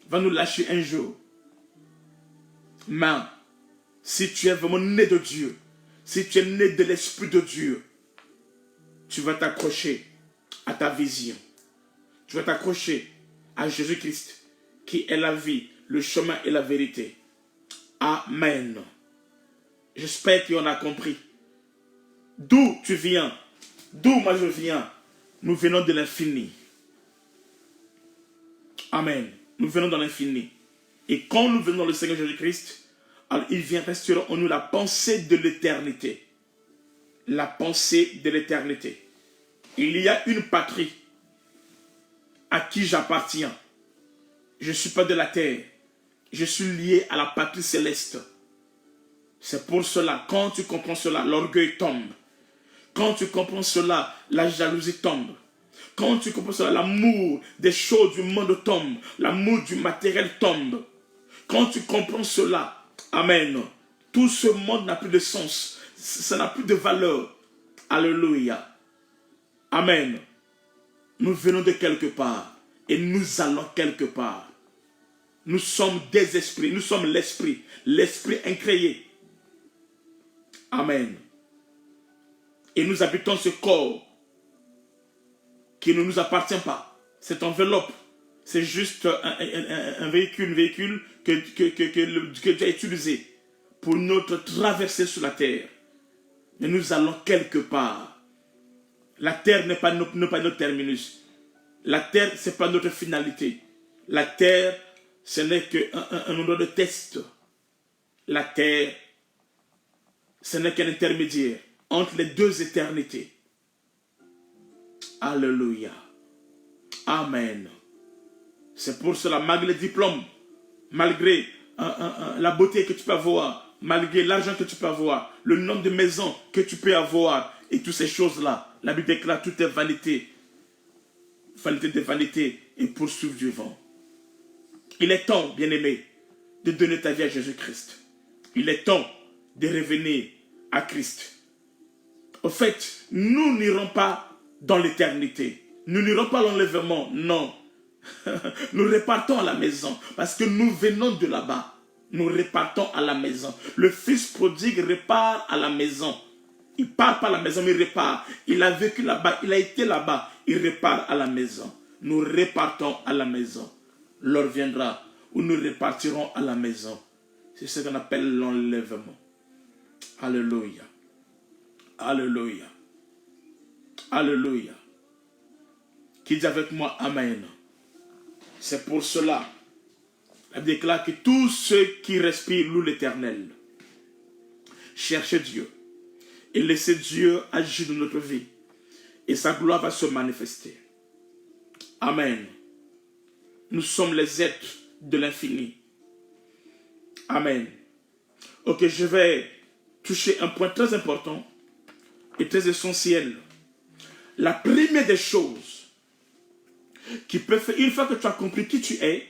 va nous lâcher un jour. Mais si tu es vraiment né de Dieu, si tu es né de l'Esprit de Dieu, tu vas t'accrocher à ta vision. Tu vas t'accrocher à Jésus-Christ, qui est la vie, le chemin et la vérité. Amen. J'espère qu'on a compris. D'où tu viens, d'où moi je viens, nous venons de l'infini. Amen. Nous venons dans l'infini. Et quand nous venons dans le Seigneur Jésus-Christ, alors il vient restaurer en nous la pensée de l'éternité. La pensée de l'éternité. Il y a une patrie à qui j'appartiens. Je ne suis pas de la terre. Je suis lié à la patrie céleste. C'est pour cela, quand tu comprends cela, l'orgueil tombe. Quand tu comprends cela, la jalousie tombe. Quand tu comprends cela, l'amour des choses du monde tombe. L'amour du matériel tombe. Quand tu comprends cela, amen, tout ce monde n'a plus de sens. Ça n'a plus de valeur. Alléluia. Amen. Nous venons de quelque part et nous allons quelque part. Nous sommes des esprits. Nous sommes l'esprit. L'esprit incréé. Amen. Et nous habitons ce corps qui ne nous appartient pas. Cette enveloppe, c'est juste un véhicule que Dieu a utilisé pour notre traversée sur la terre. Mais nous allons quelque part. La terre n'est pas notre terminus. La terre, ce n'est pas notre finalité. La terre, ce n'est qu'un endroit de test. La terre, ce n'est qu'un intermédiaire entre les deux éternités. Alléluia. Amen. C'est pour cela, malgré les diplômes, malgré la beauté que tu peux avoir, malgré l'argent que tu peux avoir, le nombre de maisons que tu peux avoir, et toutes ces choses-là, la Bible déclare tout est vanité. Vanité de vanité et poursuivre du vent. Il est temps, bien-aimé, de donner ta vie à Jésus-Christ. Il est temps de revenir à Christ. Au fait, nous n'irons pas dans l'éternité. Nous n'irons pas à l'enlèvement, non. Nous repartons à la maison parce que nous venons de là-bas. Nous repartons à la maison. Le fils prodigue repart à la maison. Il ne part pas à la maison, mais il repart. Il a vécu là-bas, il a été là-bas. Il repart à la maison. Nous repartons à la maison. L'heure viendra où nous repartirons à la maison. C'est ce qu'on appelle l'enlèvement. Alléluia. Alléluia. Alléluia. Qui dit avec moi Amen. C'est pour cela, elle déclare que tous ceux qui respirent louent l'Éternel. Cherchez Dieu et laissez Dieu agir dans notre vie. Et sa gloire va se manifester. Amen. Nous sommes les êtres de l'infini. Amen. Ok, je vais toucher un point très important et très essentiel. La première des choses qui peut faire, une fois que tu as compris qui tu es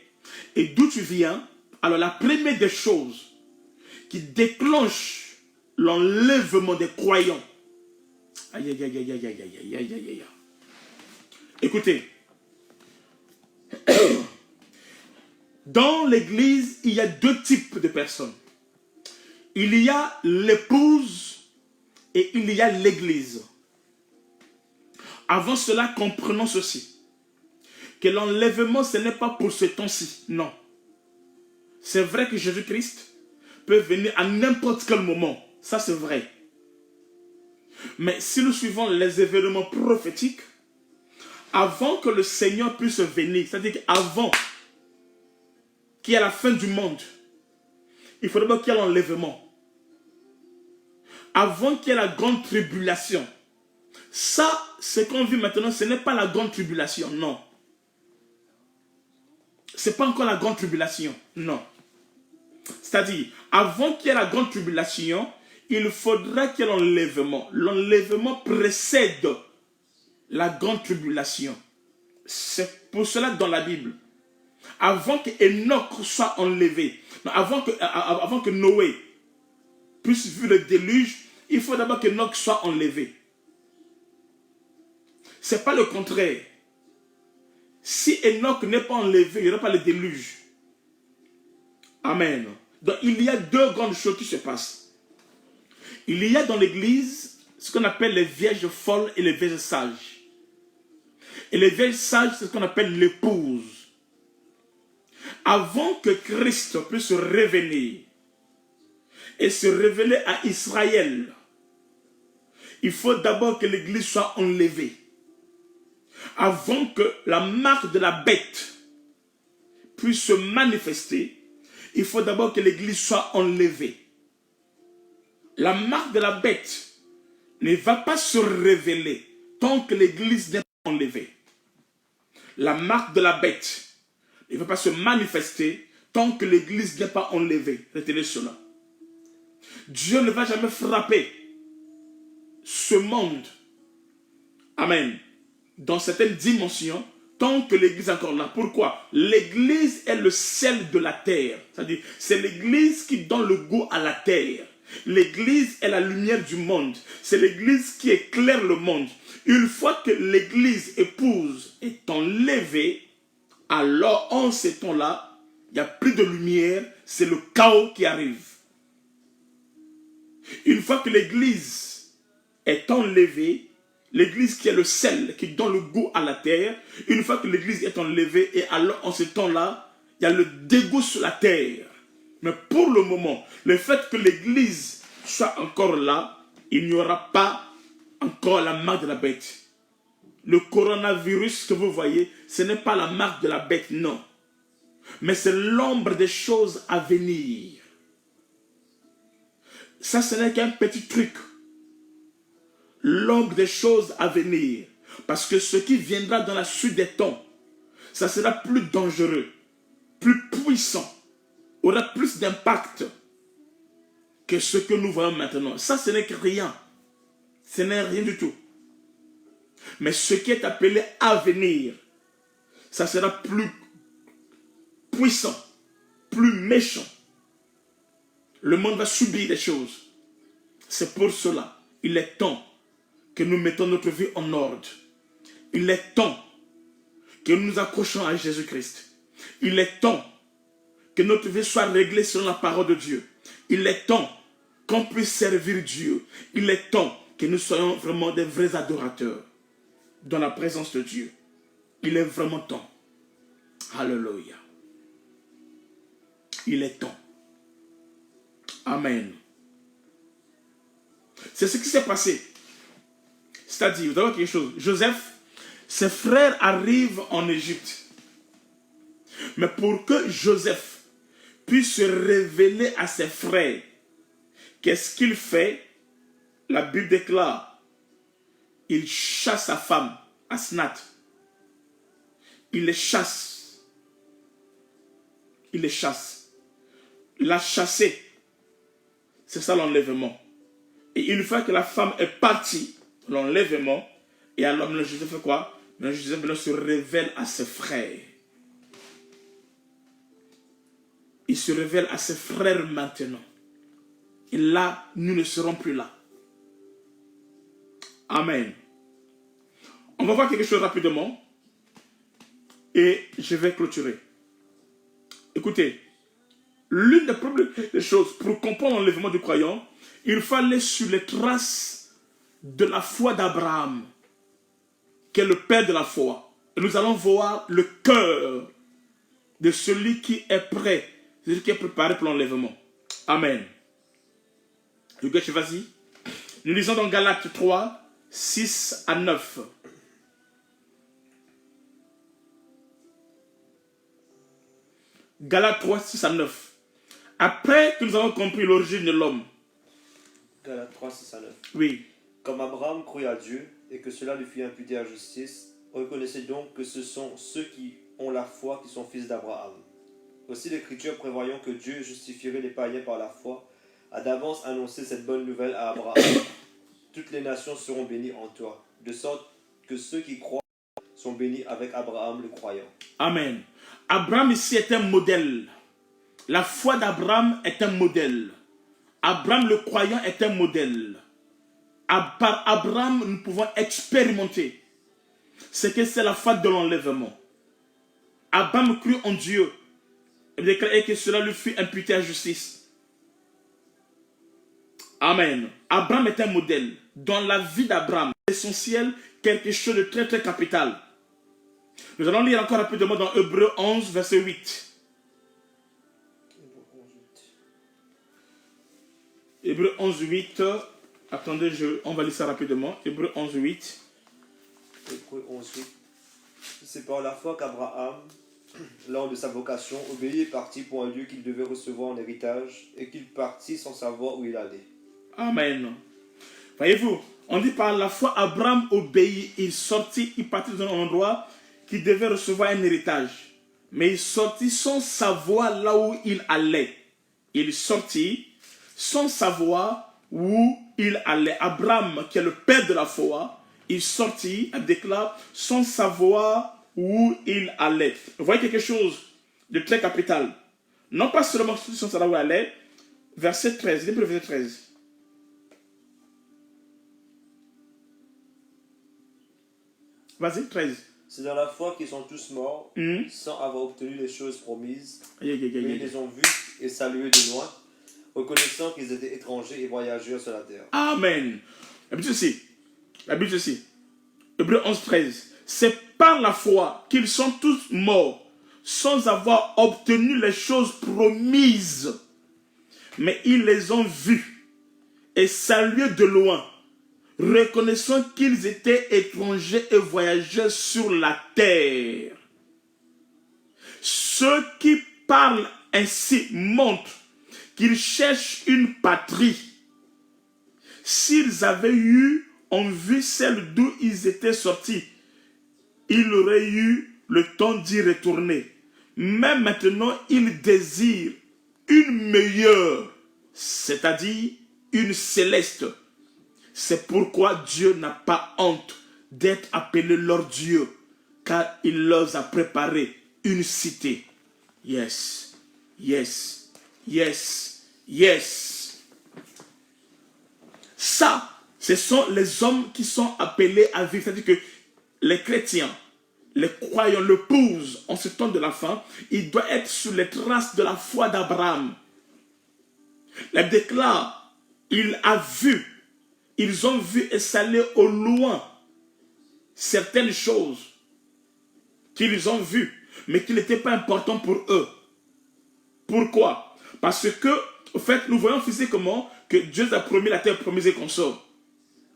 et d'où tu viens, alors la première des choses qui déclenche l'enlèvement des croyants. Aïe, aïe, aïe, aïe, aïe, aïe, aïe, aïe, aïe, aïe. Écoutez, dans l'église, il y a deux types de personnes. Il y a l'épouse et il y a l'église. Avant cela, comprenons ceci. Que l'enlèvement, ce n'est pas pour ce temps-ci. Non. C'est vrai que Jésus-Christ peut venir à n'importe quel moment. Ça, c'est vrai. Mais si nous suivons les événements prophétiques, avant que le Seigneur puisse venir, c'est-à-dire qu'avant qu'il y ait la fin du monde, il faudrait d'abord qu'il y ait l'enlèvement. Avant qu'il y ait la grande tribulation. Ça, ce qu'on vit maintenant, ce n'est pas la grande tribulation, non. Ce n'est pas encore la grande tribulation, non. C'est-à-dire, avant qu'il y ait la grande tribulation, il faudra qu'il y ait l'enlèvement. L'enlèvement précède la grande tribulation. C'est pour cela que dans la Bible, avant que Enoch soit enlevé, avant que Noé puisse vivre le déluge, il faut d'abord que Enoch soit enlevé. Ce n'est pas le contraire. Si Enoch n'est pas enlevé, il n'y aura pas le déluge. Amen. Donc il y a deux grandes choses qui se passent. Il y a dans l'église ce qu'on appelle les vierges folles et les vierges sages. Et les vierges sages, c'est ce qu'on appelle l'épouse. Avant que Christ puisse revenir et se révéler à Israël, il faut d'abord que l'église soit enlevée. Avant que la marque de la bête puisse se manifester, il faut d'abord que l'église soit enlevée. La marque de la bête ne va pas se révéler tant que l'église n'est pas enlevée. La marque de la bête ne va pas se manifester tant que l'église n'est pas enlevée. Retenez cela. Dieu ne va jamais frapper ce monde, amen, dans certaines dimensions, tant que l'Église est encore là. Pourquoi? L'Église est le sel de la terre. C'est-à-dire, c'est l'Église qui donne le goût à la terre. L'Église est la lumière du monde. C'est l'Église qui éclaire le monde. Une fois que l'Église épouse est enlevée, alors en ces temps-là, il n'y a plus de lumière, c'est le chaos qui arrive. Une fois que l'Église est enlevée, l'Église qui est le sel, qui donne le goût à la terre, une fois que l'Église est enlevée, et alors en ce temps-là, il y a le dégoût sur la terre. Mais pour le moment, le fait que l'Église soit encore là, il n'y aura pas encore la marque de la bête. Le coronavirus que vous voyez, ce n'est pas la marque de la bête, non. Mais c'est l'ombre des choses à venir. Ça, ce n'est qu'un petit truc. L'ombre des choses à venir. Parce que ce qui viendra dans la suite des temps, ça sera plus dangereux, plus puissant, aura plus d'impact que ce que nous voyons maintenant. Ça, ce n'est que rien. Ce n'est rien du tout. Mais ce qui est appelé à venir, ça sera plus puissant, plus méchant. Le monde va subir des choses. C'est pour cela, il est temps que nous mettons notre vie en ordre. Il est temps que nous nous accrochons à Jésus-Christ. Il est temps que notre vie soit réglée selon la parole de Dieu. Il est temps qu'on puisse servir Dieu. Il est temps que nous soyons vraiment des vrais adorateurs dans la présence de Dieu. Il est vraiment temps. Alléluia. Il est temps. Amen. C'est ce qui s'est passé. C'est-à-dire, vous avez quelque chose. Joseph, ses frères arrivent en Égypte. Mais pour que Joseph puisse se révéler à ses frères, qu'est-ce qu'il fait? La Bible déclare, il chasse sa femme, Asnath. Il les chasse. Il les chasse. La chasser, c'est ça l'enlèvement. Et une fois que la femme est partie, l'enlèvement, et alors Joseph fait quoi? Joseph se révèle à ses frères. Il se révèle à ses frères maintenant. Et là, nous ne serons plus là. Amen. On va voir quelque chose rapidement. Et je vais clôturer. Écoutez, l'une des premières choses pour comprendre l'enlèvement du croyant, il fallait sur les traces de la foi d'Abraham, qui est le père de la foi. Et nous allons voir le cœur de celui qui est prêt, celui qui est préparé pour l'enlèvement. Amen. Vas-y. Nous lisons dans Galates 3, 6 à 9. Galates 3, 6 à 9. Après que nous avons compris l'origine de l'homme. Galates 3, 6 à 9. Oui. Comme Abraham crut à Dieu et que cela lui fut imputé à justice, reconnaissez donc que ce sont ceux qui ont la foi qui sont fils d'Abraham. Aussi l'Écriture, prévoyant que Dieu justifierait les païens par la foi, a d'avance annoncé cette bonne nouvelle à Abraham. Toutes les nations seront bénies en toi, de sorte que ceux qui croient sont bénis avec Abraham le croyant. Amen. Abraham ici est un modèle. La foi d'Abraham est un modèle. Abraham le croyant est un modèle. Par Abraham, nous pouvons expérimenter ce que c'est la foi de l'enlèvement. Abraham crut en Dieu et déclarait que cela lui fut imputé à justice. Amen. Abraham est un modèle. Dans la vie d'Abraham, essentiel, quelque chose de très très capital. Nous allons lire encore rapidement dans Hébreux 11, verset 8. Hébreux 11, 8. Attendez, on va lire ça rapidement. Hébreux 11, 8. Hébreux 11, 8. C'est par la foi qu'Abraham, lors de sa vocation, obéit et partit pour un lieu qu'il devait recevoir en héritage, et qu'il partit sans savoir où il allait. Amen. Voyez-vous, on dit par la foi, Abraham obéit, il sortit, il partit dans un endroit qu'il devait recevoir un héritage. Mais il sortit sans savoir là où il allait. Il sortit sans savoir où il allait. Abraham, qui est le père de la foi, il sortit, il déclare, sans savoir où il allait. Vous voyez quelque chose de très capital. Non pas seulement sans savoir où il allait, verset 13, depuis le verset 13. Vas-y, 13. C'est dans la foi qu'ils sont tous morts, sans avoir obtenu les choses promises, mais ils les ont vus et salués de loin, reconnaissant qu'ils étaient étrangers et voyageurs sur la terre. Amen. La Bible dit ceci. Hébreux 11, 13. C'est par la foi qu'ils sont tous morts, sans avoir obtenu les choses promises, mais ils les ont vus et salués de loin, reconnaissant qu'ils étaient étrangers et voyageurs sur la terre. Ceux qui parlent ainsi montrent qu'ils cherchent une patrie. S'ils avaient eu en vue celle d'où ils étaient sortis, ils auraient eu le temps d'y retourner. Mais maintenant, ils désirent une meilleure, c'est-à-dire une céleste. C'est pourquoi Dieu n'a pas honte d'être appelé leur Dieu, car il leur a préparé une cité. Yes, yes, yes, yes. Ça, ce sont les hommes qui sont appelés à vivre. C'est-à-dire que les chrétiens, les croyants, le posent en ce temps de la fin. Il doit être sur les traces de la foi d'Abraham. La déclare, il a vu. Ils ont vu et salué au loin certaines choses qu'ils ont vues, mais qui n'étaient pas importantes pour eux. Pourquoi? Parce que, au fait, nous voyons physiquement que Dieu a promis la terre promise et qu'on sort.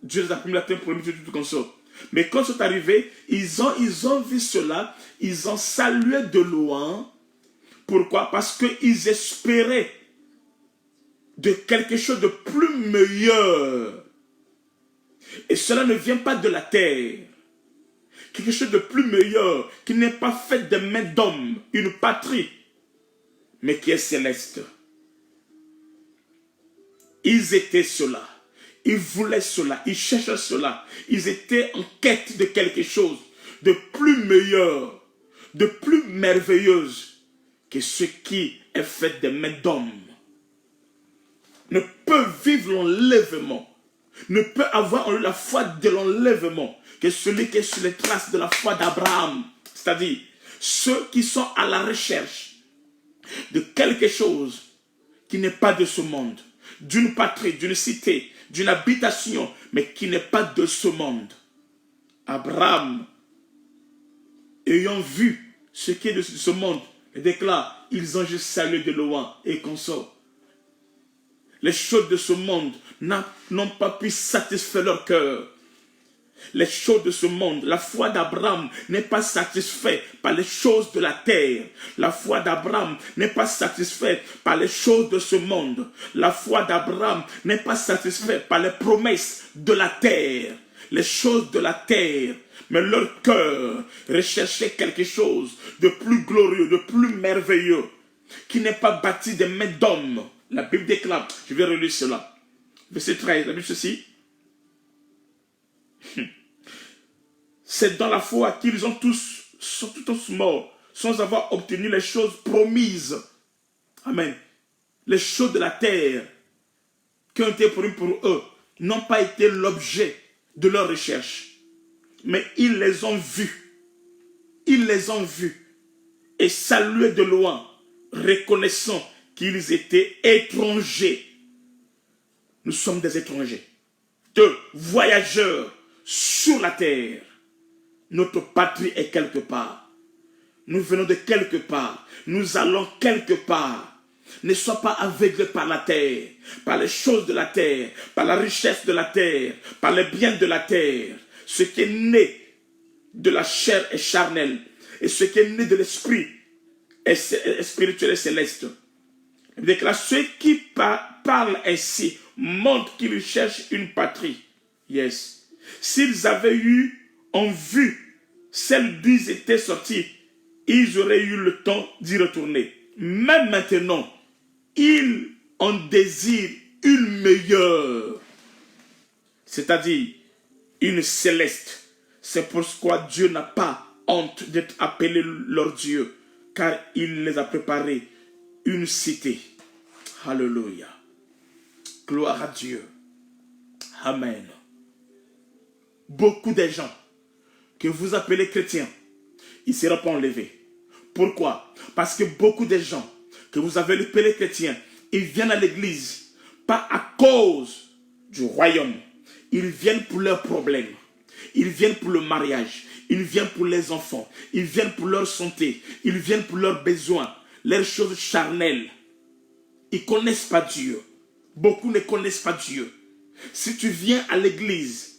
Dieu a promis la terre promise et tout qu'on sort. Mais quand c'est arrivé, ils ont vu cela, ils ont salué de loin. Pourquoi? Parce qu'ils espéraient de quelque chose de plus meilleur. Et cela ne vient pas de la terre. Quelque chose de plus meilleur, qui n'est pas fait de mains d'hommes, une patrie, mais qui est céleste. Ils étaient cela. Ils voulaient cela. Ils cherchaient cela. Ils étaient en quête de quelque chose de plus meilleur, de plus merveilleuse que ce qui est fait des mains d'hommes. Ne peut vivre l'enlèvement, ne peut avoir en lui la foi de l'enlèvement que celui qui est sur les traces de la foi d'Abraham. C'est-à-dire ceux qui sont à la recherche de quelque chose qui n'est pas de ce monde, d'une patrie, d'une cité, d'une habitation, mais qui n'est pas de ce monde. Abraham, ayant vu ce qui est de ce monde, déclare, ils ont juste salué de loin et consort. Les choses de ce monde n'ont pas pu satisfaire leur cœur. Les choses de ce monde, la foi d'Abraham n'est pas satisfaite par les choses de la terre. La foi d'Abraham n'est pas satisfaite par les choses de ce monde. La foi d'Abraham n'est pas satisfaite par les promesses de la terre. Les choses de la terre. Mais leur cœur recherchait quelque chose de plus glorieux, de plus merveilleux, qui n'est pas bâti des mains d'hommes. La Bible déclare, je vais relire cela. Verset 13, la Bible ceci. C'est dans la foi qu'ils sont tous morts, sans avoir obtenu les choses promises. Amen. Les choses de la terre qui ont été promises pour eux n'ont pas été l'objet de leur recherche. Mais ils les ont vues. Ils les ont vues. Et salués de loin, reconnaissant qu'ils étaient étrangers. Nous sommes des étrangers, de voyageurs sur la terre. Notre patrie est quelque part. Nous venons de quelque part. Nous allons quelque part. Ne sois pas aveuglé par la terre, par les choses de la terre, par la richesse de la terre, par les biens de la terre. Ce qui est né de la chair est charnel. Et ce qui est né de l'esprit est spirituel et céleste. Il déclare, ceux qui parlent ainsi montrent qu'ils cherchent une patrie. Yes. S'ils avaient eu en vue celle d'où ils étaient sortis, ils auraient eu le temps d'y retourner. Même maintenant, ils en désirent une meilleure, c'est-à-dire une céleste. C'est pourquoi Dieu n'a pas honte d'être appelé leur Dieu, car il les a préparé une cité. Alléluia. Gloire à Dieu. Amen. Beaucoup de gens que vous appelez chrétiens, ils ne seront pas enlevés. Pourquoi? Parce que beaucoup de gens que vous avez appelés chrétiens, ils viennent à l'église, pas à cause du royaume. Ils viennent pour leurs problèmes. Ils viennent pour le mariage. Ils viennent pour les enfants. Ils viennent pour leur santé. Ils viennent pour leurs besoins, leurs choses charnelles. Ils ne connaissent pas Dieu. Beaucoup ne connaissent pas Dieu. Si tu viens à l'église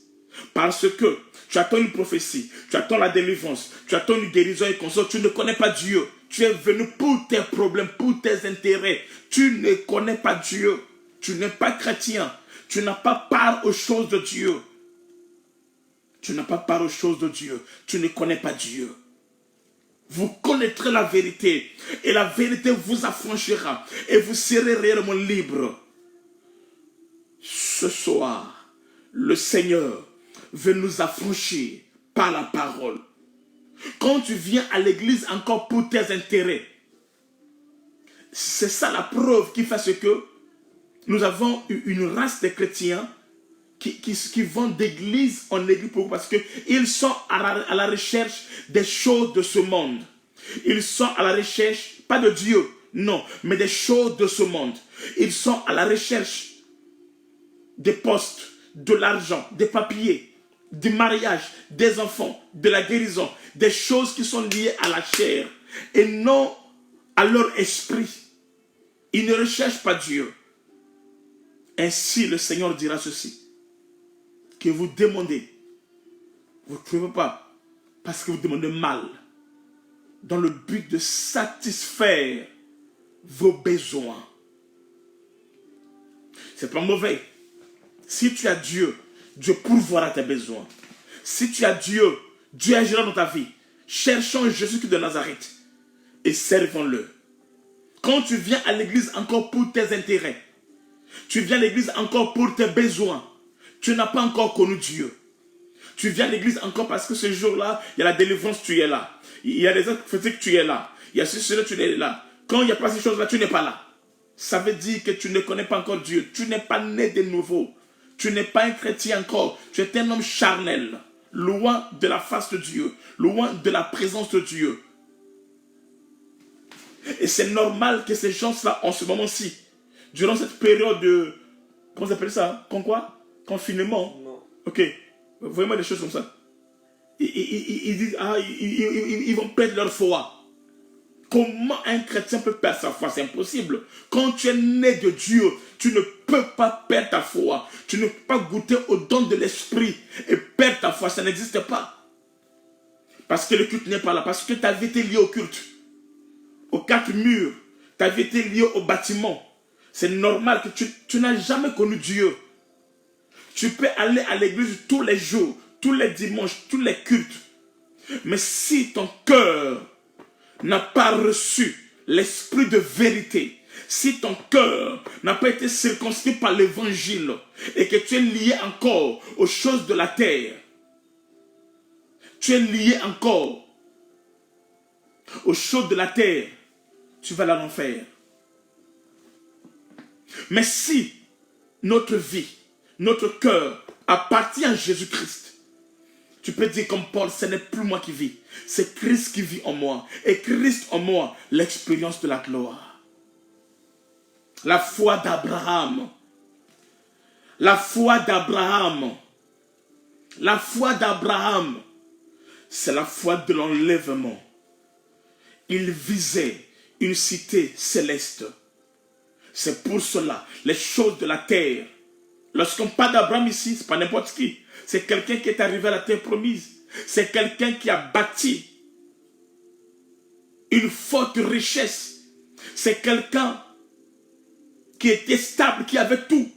parce que tu attends une prophétie, tu attends la délivrance, tu attends une guérison et consort, tu ne connais pas Dieu. Tu es venu pour tes problèmes, pour tes intérêts. Tu ne connais pas Dieu. Tu n'es pas chrétien. Tu n'as pas part aux choses de Dieu. Tu n'as pas part aux choses de Dieu. Tu ne connais pas Dieu. Vous connaîtrez la vérité et la vérité vous affranchira et vous serez réellement libre. Ce soir, le Seigneur veut nous affranchir par la parole. Quand tu viens à l'église encore pour tes intérêts, c'est ça la preuve qui fait ce que nous avons une race de chrétiens qui vont d'église en église. Pourquoi? Parce qu'ils sont à la recherche des choses de ce monde. Ils sont à la recherche, pas de Dieu, non, mais des choses de ce monde. Ils sont à la recherche des postes, de l'argent, des papiers, du mariage, des enfants, de la guérison, des choses qui sont liées à la chair et non à leur esprit. Ils ne recherchent pas Dieu. Ainsi, le Seigneur dira ceci, que vous demandez, vous ne trouvez pas, parce que vous demandez mal, dans le but de satisfaire vos besoins. C'est pas mauvais. Si tu as Dieu, Dieu pourvoira tes besoins. Si tu as Dieu, Dieu agira dans ta vie. Cherchons Jésus-Christ de Nazareth et servons-le. Quand tu viens à l'église encore pour tes intérêts, tu viens à l'église encore pour tes besoins, tu n'as pas encore connu Dieu. Tu viens à l'église encore parce que ce jour-là, il y a la délivrance, tu es là. Il y a les autres critiques, tu es là. Il y a ceci, tu es là. Quand il n'y a pas ces choses-là, tu n'es pas là. Ça veut dire que tu ne connais pas encore Dieu. Tu n'es pas né de nouveau. Tu n'es pas un chrétien encore. Tu es un homme charnel, loin de la face de Dieu, loin de la présence de Dieu. Et c'est normal que ces gens-là, en ce moment-ci, durant cette période de... Comment ça s'appelle ça? Confinement? Non. Ok. Vraiment des choses comme ça. Ils disent, ils vont perdre leur foi. Comment un chrétien peut perdre sa foi? C'est impossible. Quand tu es né de Dieu, tu ne peux pas perdre ta foi. Tu ne peux pas goûter au don de l'esprit et perdre ta foi. Ça n'existe pas. Parce que le culte n'est pas là. Parce que ta vie était liée au culte. Aux quatre murs. Ta vie était liée au bâtiment. C'est normal que tu n'as jamais connu Dieu. Tu peux aller à l'église tous les jours, tous les dimanches, tous les cultes. Mais si ton cœur n'a pas reçu l'esprit de vérité, si ton cœur n'a pas été circonscrit par l'évangile et que tu es lié encore aux choses de la terre, tu es lié encore aux choses de la terre, tu vas aller en enfer. Mais si notre vie, notre cœur appartient à Jésus-Christ, tu peux dire comme Paul, ce n'est plus moi qui vis, c'est Christ qui vit en moi. Et Christ en moi, l'expérience de la gloire. La foi d'Abraham. La foi d'Abraham. La foi d'Abraham, c'est la foi de l'enlèvement. Il visait une cité céleste. C'est pour cela, les choses de la terre. Lorsqu'on parle d'Abraham ici, ce n'est pas n'importe qui. C'est quelqu'un qui est arrivé à la terre promise. C'est quelqu'un qui a bâti une forte richesse. C'est quelqu'un qui était stable, qui avait tout.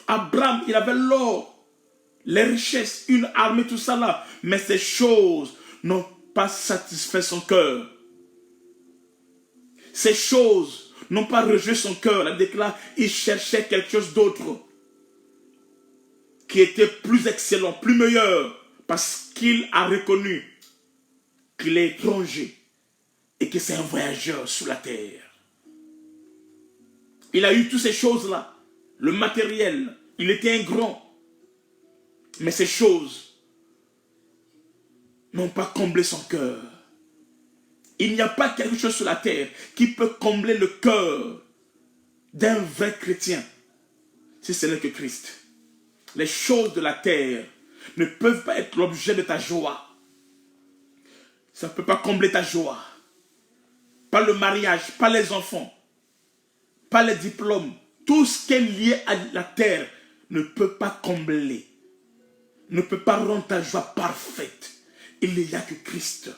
Abraham, il avait l'or, les richesses, une armée, tout ça là. Mais ces choses n'ont pas satisfait son cœur. Ces choses n'ont pas rejeté son cœur. Elle déclare, il cherchait quelque chose d'autre qui était plus excellent, plus meilleur, parce qu'il a reconnu qu'il est étranger et que c'est un voyageur sur la terre. Il a eu toutes ces choses-là, le matériel, il était un grand, mais ces choses n'ont pas comblé son cœur. Il n'y a pas quelque chose sur la terre qui peut combler le cœur d'un vrai chrétien, si ce n'est que Christ. Les choses de la terre ne peuvent pas être l'objet de ta joie. Ça ne peut pas combler ta joie. Pas le mariage, pas les enfants, pas les diplômes. Tout ce qui est lié à la terre ne peut pas combler, ne peut pas rendre ta joie parfaite. Il n'y a que Christ.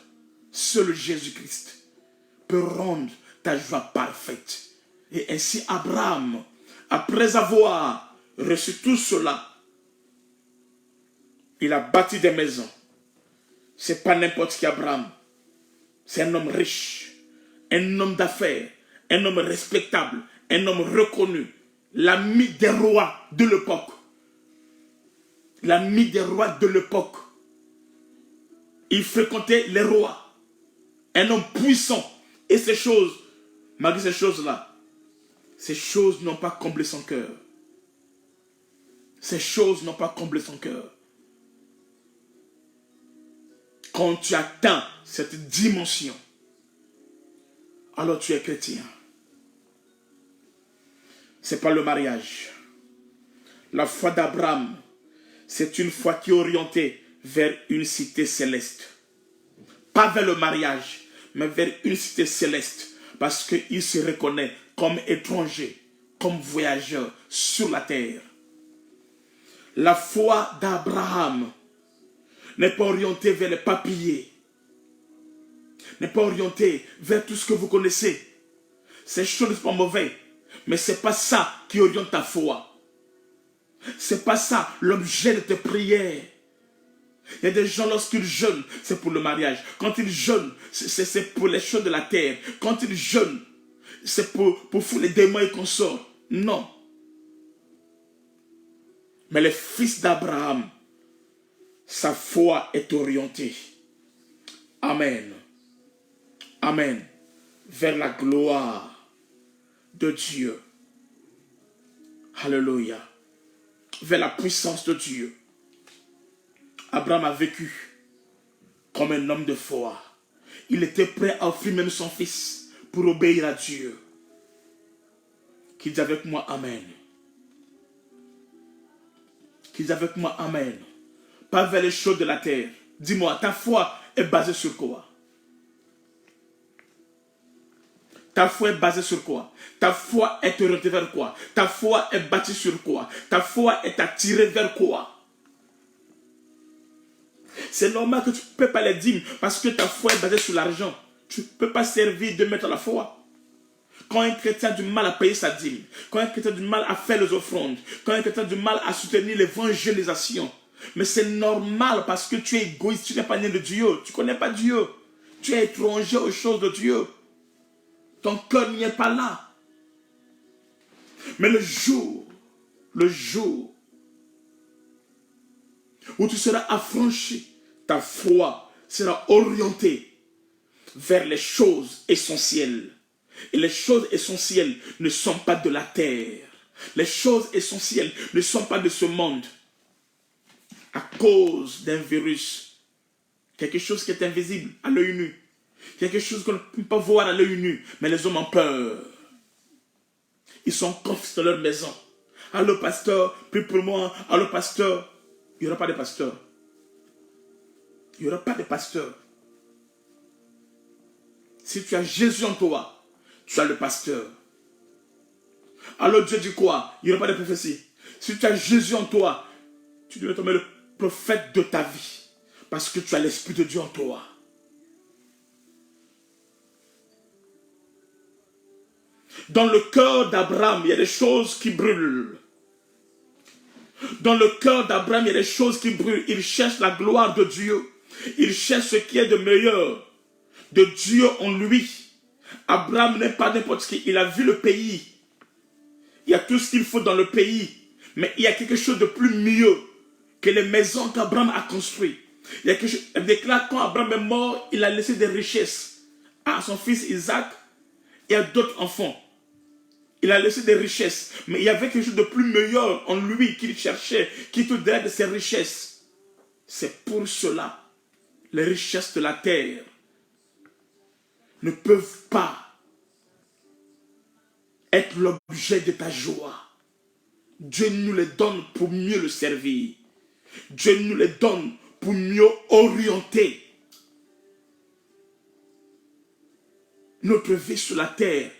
Seul Jésus-Christ peut rendre ta joie parfaite. Et ainsi Abraham, après avoir reçu tout cela, il a bâti des maisons. Ce n'est pas n'importe qui Abraham. C'est un homme riche, un homme d'affaires, un homme respectable, un homme reconnu, l'ami des rois de l'époque. L'ami des rois de l'époque. Il fréquentait les rois. Un homme puissant. Et ces choses, malgré ces choses-là, ces choses n'ont pas comblé son cœur. Ces choses n'ont pas comblé son cœur. Quand tu atteins cette dimension, alors tu es chrétien. Ce n'est pas le mariage. La foi d'Abraham, c'est une foi qui est orientée vers une cité céleste. Pas vers le mariage, mais vers une cité céleste. Parce qu'il se reconnaît comme étranger, comme voyageur sur la terre. La foi d'Abraham n'est pas orientée vers les papiers. N'est pas orientée vers tout ce que vous connaissez. Ces choses ne sont pas mauvaises. Mais ce n'est pas ça qui oriente ta foi. Ce n'est pas ça l'objet de tes prières. Il y a des gens, lorsqu'ils jeûnent, c'est pour le mariage. Quand ils jeûnent, c'est pour les choses de la terre. Quand ils jeûnent, c'est pour foutre les démons et consorts. Non. Mais les fils d'Abraham, sa foi est orientée. Amen. Amen. Vers la gloire de Dieu. Alléluia. Vers la puissance de Dieu. Abraham a vécu comme un homme de foi. Il était prêt à offrir même son fils pour obéir à Dieu. Qu'il dit avec moi Amen. Qu'il dit avec moi Amen. Pas vers les choses de la terre. Dis-moi, ta foi est basée sur quoi? Ta foi est basée sur quoi? Ta foi est orientée vers quoi? Ta foi est bâtie sur quoi? Ta foi est attirée vers quoi? C'est normal que tu ne peux pas les dîmes parce que ta foi est basée sur l'argent. Tu ne peux pas servir de mettre la foi. Quand un chrétien a du mal à payer sa dîme, quand un chrétien a du mal à faire les offrandes, quand un chrétien a du mal à soutenir l'évangélisation, mais c'est normal parce que tu es égoïste, tu n'es pas né de Dieu, tu ne connais pas Dieu, tu es étranger aux choses de Dieu. Ton cœur n'y est pas là. Mais le jour où tu seras affranchi, ta foi sera orientée vers les choses essentielles. Et les choses essentielles ne sont pas de la terre. Les choses essentielles ne sont pas de ce monde. À cause d'un virus, quelque chose qui est invisible à l'œil nu, quelque chose qu'on ne peut pas voir à l'œil nu, mais les hommes ont peur. Ils sont confiés dans leur maison. Allô pasteur, prie pour moi. Allô pasteur. Il n'y aura pas de pasteur. Il n'y aura pas de pasteur. Si tu as Jésus en toi, tu as le pasteur. Alors Dieu dit quoi? Il n'y aura pas de prophétie. Si tu as Jésus en toi, tu devrais tomber le prophète de ta vie. Parce que tu as l'Esprit de Dieu en toi. Dans le cœur d'Abraham, il y a des choses qui brûlent. Dans le cœur d'Abraham, il y a des choses qui brûlent. Il cherche la gloire de Dieu. Il cherche ce qui est de meilleur de Dieu en lui. Abraham n'est pas n'importe qui. Il a vu le pays. Il y a tout ce qu'il faut dans le pays. Mais il y a quelque chose de plus mieux que les maisons qu'Abraham a construites. Il y a quelque chose, il déclare quand Abraham est mort, il a laissé des richesses à son fils Isaac et à d'autres enfants. Il a laissé des richesses. Mais il y avait quelque chose de plus meilleur en lui qu'il cherchait, qui te donnait de ses richesses. C'est pour cela, les richesses de la terre ne peuvent pas être l'objet de ta joie. Dieu nous les donne pour mieux le servir. Dieu nous les donne pour mieux orienter notre vie sur la terre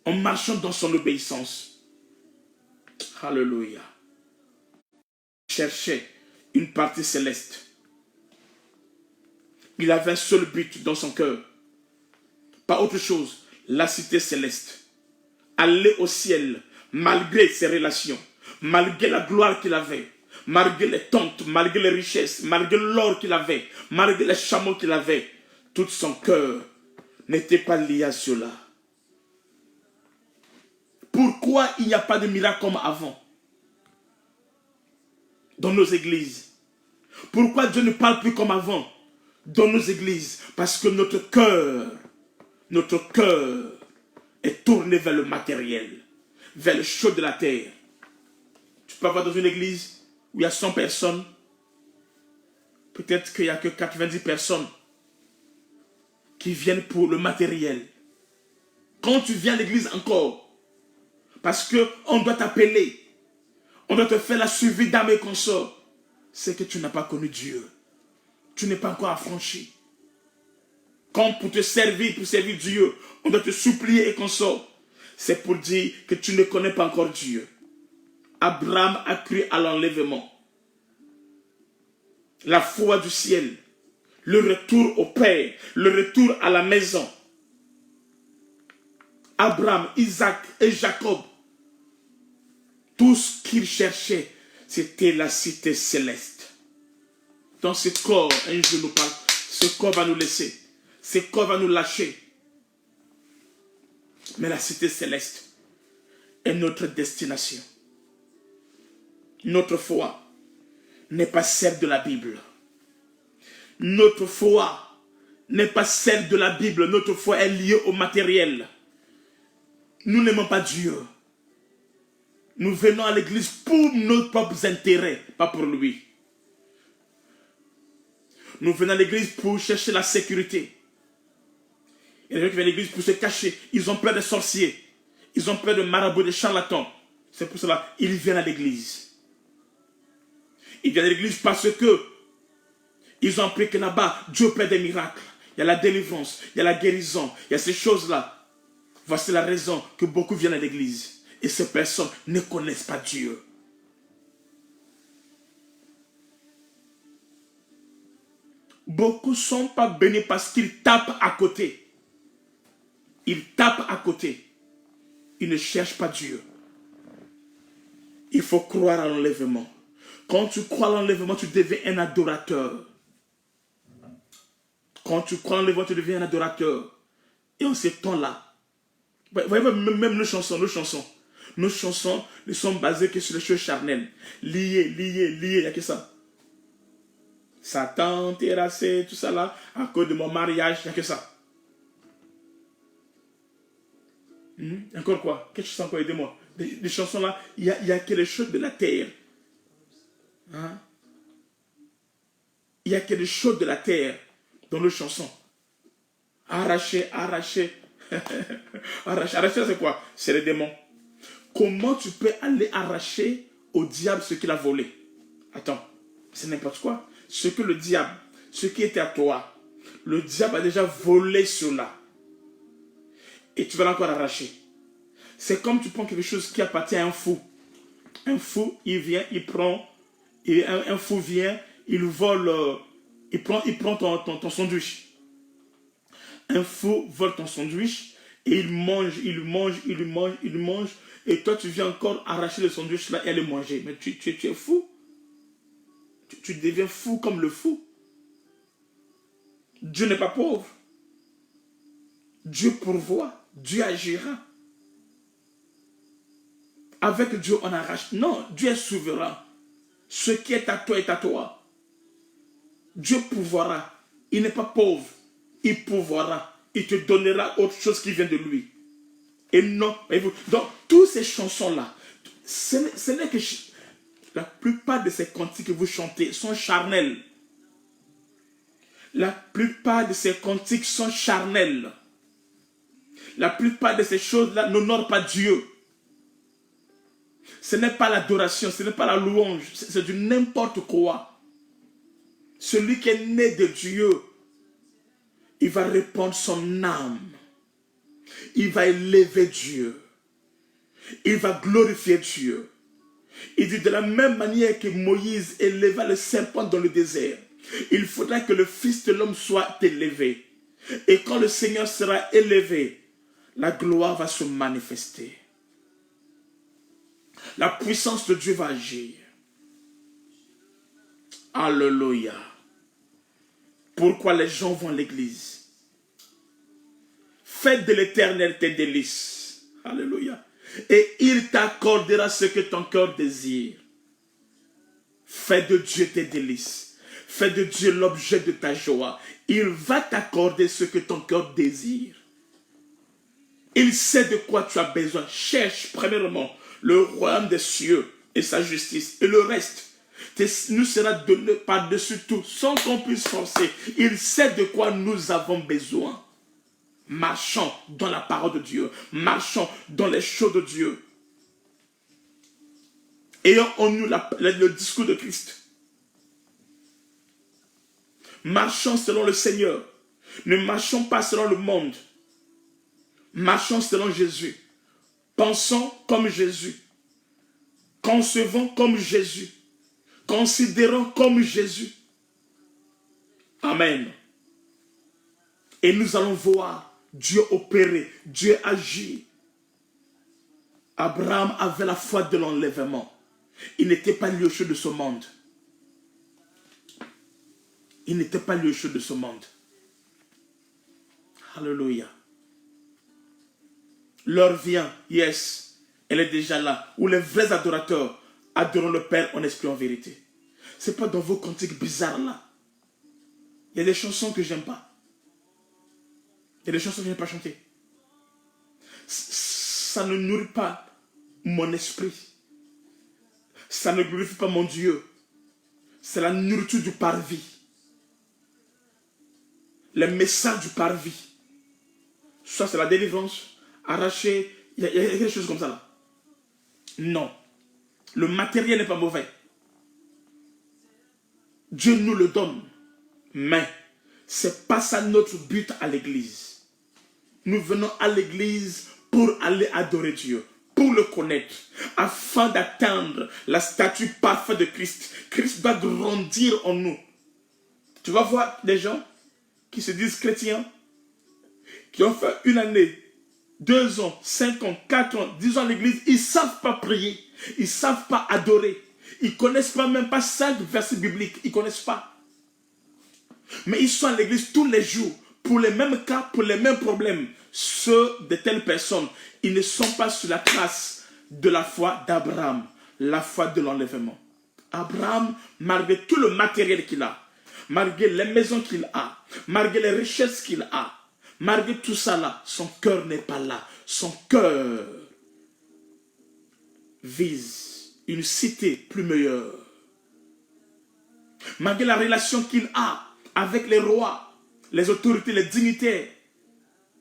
en marchant dans son obéissance. Alléluia. Cherchait une partie céleste. Il avait un seul but dans son cœur. Pas autre chose. La cité céleste. Aller au ciel malgré ses relations, malgré la gloire qu'il avait, malgré les tentes, malgré les richesses, malgré l'or qu'il avait, malgré les chameaux qu'il avait. Tout son cœur n'était pas lié à cela. Pourquoi il n'y a pas de miracle comme avant dans nos églises? Pourquoi Dieu ne parle plus comme avant dans nos églises? Parce que notre cœur est tourné vers le matériel, vers le chaud de la terre. Tu peux avoir dans une église où il y a 100 personnes, peut-être qu'il n'y a que 90 personnes qui viennent pour le matériel. Quand tu viens à l'église encore, parce qu'on doit t'appeler, on doit te faire la suivi d'âme et consort, c'est que tu n'as pas connu Dieu. Tu n'es pas encore affranchi. Quand pour te servir, pour servir Dieu, on doit te supplier et consort, c'est pour dire que tu ne connais pas encore Dieu. Abraham a cru à l'enlèvement. La foi du ciel, le retour au Père, le retour à la maison. Abraham, Isaac et Jacob, tout ce qu'ils cherchaient, c'était la cité céleste. Dans ce corps, un jour nous parle, ce corps va nous laisser, ce corps va nous lâcher. Mais la cité céleste est notre destination. Notre foi n'est pas celle de la Bible. Notre foi n'est pas celle de la Bible. Notre foi est liée au matériel. Nous n'aimons pas Dieu. Nous venons à l'église pour nos propres intérêts, pas pour lui. Nous venons à l'église pour chercher la sécurité. Il y a des gens qui viennent à l'église pour se cacher. Ils ont peur des sorciers. Ils ont peur de marabouts, de charlatans. C'est pour cela qu'ils viennent à l'église. Ils viennent à l'église parce que ils ont appris que là-bas, Dieu opère des miracles. Il y a la délivrance, il y a la guérison, il y a ces choses-là. Voici la raison que beaucoup viennent à l'église. Et ces personnes ne connaissent pas Dieu. Beaucoup ne sont pas bénis parce qu'ils tapent à côté. Ils tapent à côté. Ils ne cherchent pas Dieu. Il faut croire à l'enlèvement. Quand tu crois à l'enlèvement, tu deviens un adorateur. Quand tu crois à l'enlèvement, tu deviens un adorateur. Et en ces temps-là, vous voyez, même nos chansons ne sont basées que sur les choses charnelles. Liées, il n'y a que ça. Satan, terrassé, tout ça là, à cause de mon mariage, il n'y a que ça. Encore quoi? Qu'est-ce que tu sens encore? Aidez-moi. Des chansons là, il y a que les choses de la terre. Hein? Il y a que les choses de la terre dans nos chansons. Arracher. Arracher, c'est quoi? C'est les démons. Comment tu peux aller arracher au diable ce qu'il a volé? Attends, c'est n'importe quoi. Ce que le diable, ce qui était à toi, le diable a déjà volé cela. Et tu vas l'encore arracher. C'est comme tu prends quelque chose qui appartient à un fou. Un fou, il vient, il prend, un fou vient, il vole, il prend ton sandwich. Un fou vole ton sandwich et il mange. Et toi, tu viens encore arracher le sandwich là et aller manger. Mais tu es fou. Tu deviens fou comme le fou. Dieu n'est pas pauvre. Dieu pourvoit, Dieu agira. Avec Dieu, on arrache. Non, Dieu est souverain. Ce qui est à toi est à toi. Dieu pourvoira. Il n'est pas pauvre. Il pourvoira. Il te donnera autre chose qui vient de lui. Et non, donc, toutes ces chansons-là, ce n'est que la plupart de ces cantiques que vous chantez sont charnels. La plupart de ces cantiques sont charnels. La plupart de ces choses-là n'honorent pas Dieu. Ce n'est pas l'adoration, ce n'est pas la louange, c'est du n'importe quoi. Celui qui est né de Dieu, il va répandre son âme. Il va élever Dieu. Il va glorifier Dieu. Il dit de la même manière que Moïse éleva le serpent dans le désert, il faudra que le Fils de l'homme soit élevé. Et quand le Seigneur sera élevé, la gloire va se manifester. La puissance de Dieu va agir. Alléluia. Pourquoi les gens vont à l'église? Faites de l'Éternel tes délices. Alléluia. Et il t'accordera ce que ton cœur désire. Fais de Dieu tes délices. Fais de Dieu l'objet de ta joie. Il va t'accorder ce que ton cœur désire. Il sait de quoi tu as besoin. Cherche premièrement le royaume des cieux et sa justice. Et le reste nous sera donné par-dessus tout, sans qu'on puisse forcer. Il sait de quoi nous avons besoin. Marchons dans la parole de Dieu. Marchons dans les choses de Dieu. Ayons en nous le discours de Christ. Marchons selon le Seigneur. Ne marchons pas selon le monde. Marchons selon Jésus. Pensons comme Jésus. Concevons comme Jésus. Considérons comme Jésus. Amen. Et nous allons voir Dieu opérer, Dieu agir. Abraham avait la foi de l'enlèvement. Il n'était pas lié aux choses de ce monde. Il n'était pas lié aux choses de ce monde. Alléluia. L'heure vient, yes, elle est déjà là, où les vrais adorateurs adorent le Père en esprit en vérité. Ce n'est pas dans vos cantiques bizarres là. Il y a des chansons que j'aime pas. Il y a des chansons que je n'aime pas chanter. Ça ne nourrit pas mon esprit. Ça ne glorifie pas mon Dieu. C'est la nourriture du parvis. Les messages du parvis. Soit c'est la délivrance, arracher, il y a quelque chose comme ça là. Non. Le matériel n'est pas mauvais. Dieu nous le donne. Mais ce n'est pas ça notre but à l'église. Nous venons à l'église pour aller adorer Dieu, pour le connaître, afin d'atteindre la statue parfaite de Christ. Christ doit grandir en nous. Tu vas voir des gens qui se disent chrétiens, qui ont fait 1 année, 2 ans, 5 ans, 4 ans, 10 ans à l'église, ils ne savent pas prier, ils ne savent pas adorer, ils ne connaissent pas même pas 5 versets bibliques, ils ne connaissent pas. Mais ils sont à l'église tous les jours, pour les mêmes cas, pour les mêmes problèmes. Ceux de telles personnes, ils ne sont pas sur la trace de la foi d'Abraham, la foi de l'enlèvement. Abraham, malgré tout le matériel qu'il a, malgré les maisons qu'il a, malgré les richesses qu'il a, malgré tout ça là, son cœur n'est pas là. Son cœur vise une cité plus meilleure. Malgré la relation qu'il a avec les rois, les autorités, les dignitaires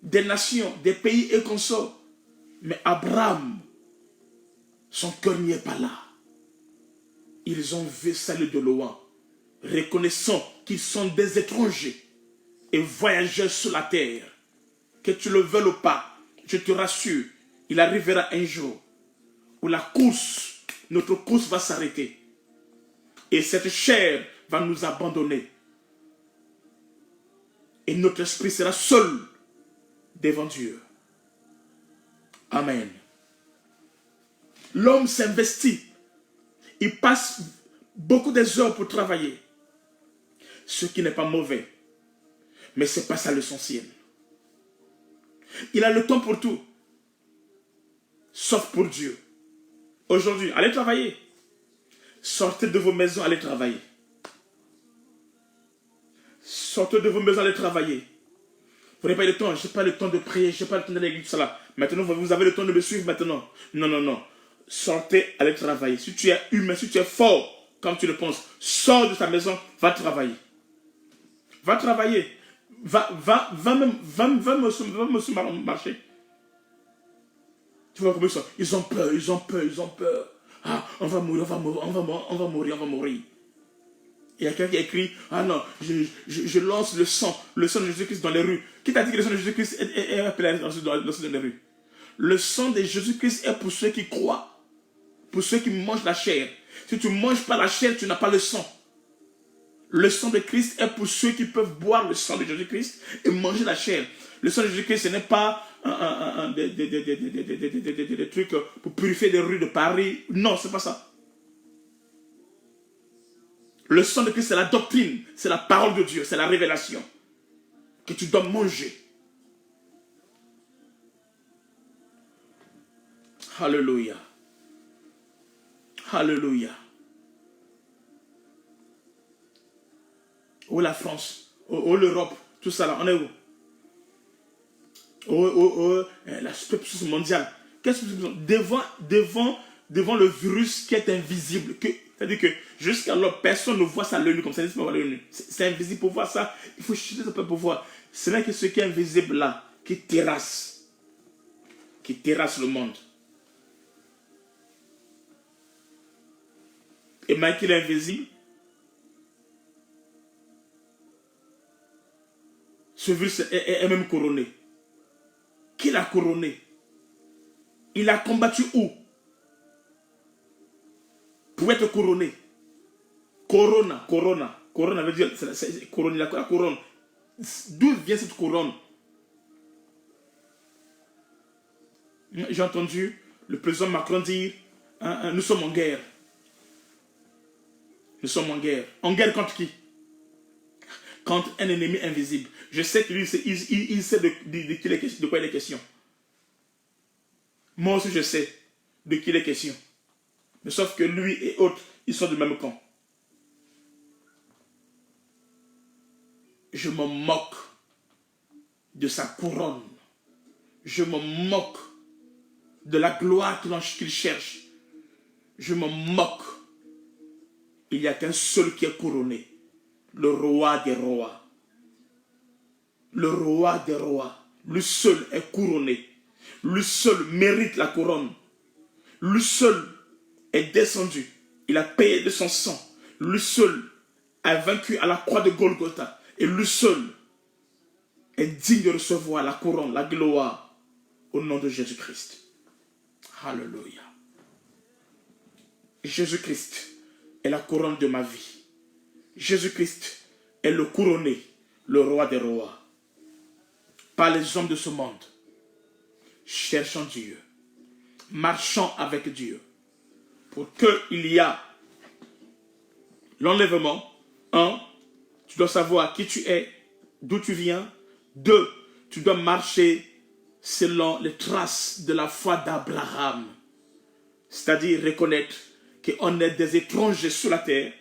des nations, des pays et consorts. Mais Abraham, son cœur n'y est pas là. Ils ont vu salut de loin, reconnaissant qu'ils sont des étrangers et voyageurs sur la terre. Que tu le veuilles ou pas, je te rassure, il arrivera un jour où la course, notre course va s'arrêter. Et cette chair va nous abandonner. Et notre esprit sera seul devant Dieu. Amen. L'homme s'investit. Il passe beaucoup des heures pour travailler. Ce qui n'est pas mauvais. Mais ce n'est pas ça l'essentiel. Il a le temps pour tout. Sauf pour Dieu. Aujourd'hui, allez travailler. Sortez de vos maisons, allez travailler. Sortez de vos maisons, allez travailler. Vous n'avez pas le temps, je n'ai pas le temps de prier, je n'ai pas le temps d'aller à l'église, ça là. Maintenant, vous avez le temps de me suivre maintenant. Non, non, non. Sortez, allez travailler. Si tu es humain, si tu es fort, comme tu le penses, sors de ta maison, va travailler. Va travailler. Va me marcher. Tu vois comment ils sont. Ils ont peur, ils ont peur, ils ont peur. Ah, on va mourir, on va mourir. Il y a quelqu'un qui a écrit, ah non, je lance le sang de Jésus-Christ dans les rues. Qui t'a dit que le sang de Jésus-Christ est appelé dans les rues? Le sang de Jésus-Christ est pour ceux qui croient, pour ceux qui mangent la chair. Si tu ne manges pas la chair, tu n'as pas le sang. Le sang de Christ est pour ceux qui peuvent boire le sang de Jésus-Christ et manger la chair. Le sang de Jésus-Christ, ce n'est pas des trucs pour purifier les rues de Paris. Non, ce n'est pas ça. Le sang de Christ, c'est la doctrine, c'est la parole de Dieu, c'est la révélation que tu dois manger. Alléluia. Alléluia. Où la France? Où l'Europe? Tout ça là, on est où? La superpuissance mondiale. Qu'est-ce que devant le virus qui est invisible, c'est-à-dire que jusqu'alors personne ne voit ça à l'œil nu comme ça. C'est invisible. Pour voir ça, il faut chercher un peu pour voir. Ce n'est que ce qui est invisible là qui terrasse le monde. Et malgré qu'il est invisible, ce virus est même couronné. Qui l'a couronné? Il a combattu où? Pour être couronné. Corona veut dire, c'est couronne, la couronne. D'où vient cette couronne? J'ai entendu le président Macron dire, nous sommes en guerre. Nous sommes en guerre. En guerre contre qui? Contre un ennemi invisible. Je sais que lui, il sait de quoi il est question. Moi aussi, je sais de qui il est question. Mais sauf que lui et autres, ils sont du même camp. Je me moque de sa couronne. Je me moque de la gloire qu'il cherche. Je me moque. Il n'y a qu'un seul qui est couronné. Le roi des rois. Le roi des rois. Lui seul est couronné. Lui seul mérite la couronne. Lui seul est descendu. Il a payé de son sang. Lui seul a vaincu à la croix de Golgotha. Et lui seul est digne de recevoir la couronne, la gloire au nom de Jésus-Christ. Alléluia. Jésus-Christ est la couronne de ma vie. Jésus-Christ est le couronné, le roi des rois. Pas les hommes de ce monde. Cherchons Dieu. Marchons avec Dieu. Pour qu'il y ait l'enlèvement. 1, tu dois savoir qui tu es, d'où tu viens. 2, tu dois marcher selon les traces de la foi d'Abraham. C'est-à-dire reconnaître qu'on est des étrangers sur la terre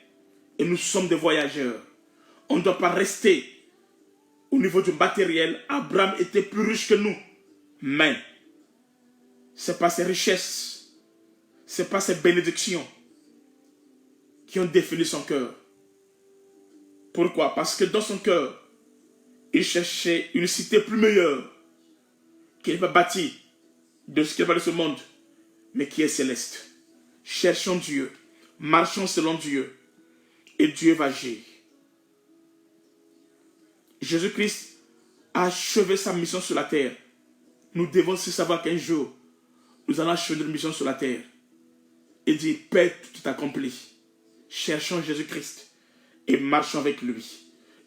et nous sommes des voyageurs. On ne doit pas rester au niveau du matériel. Abraham était plus riche que nous. Mais ce n'est pas ses richesses, ce n'est pas ses bénédictions qui ont défini son cœur. Pourquoi? Parce que dans son cœur, il cherchait une cité plus meilleure qu'il n'est pas bâtie de ce qu'il va de ce monde, mais qui est céleste. Cherchons Dieu, marchons selon Dieu, et Dieu va agir. Jésus-Christ a achevé sa mission sur la terre. Nous devons aussi savoir qu'un jour, nous allons achever notre mission sur la terre et dire, Père, tout est accompli. Cherchons Jésus-Christ et marchons avec lui.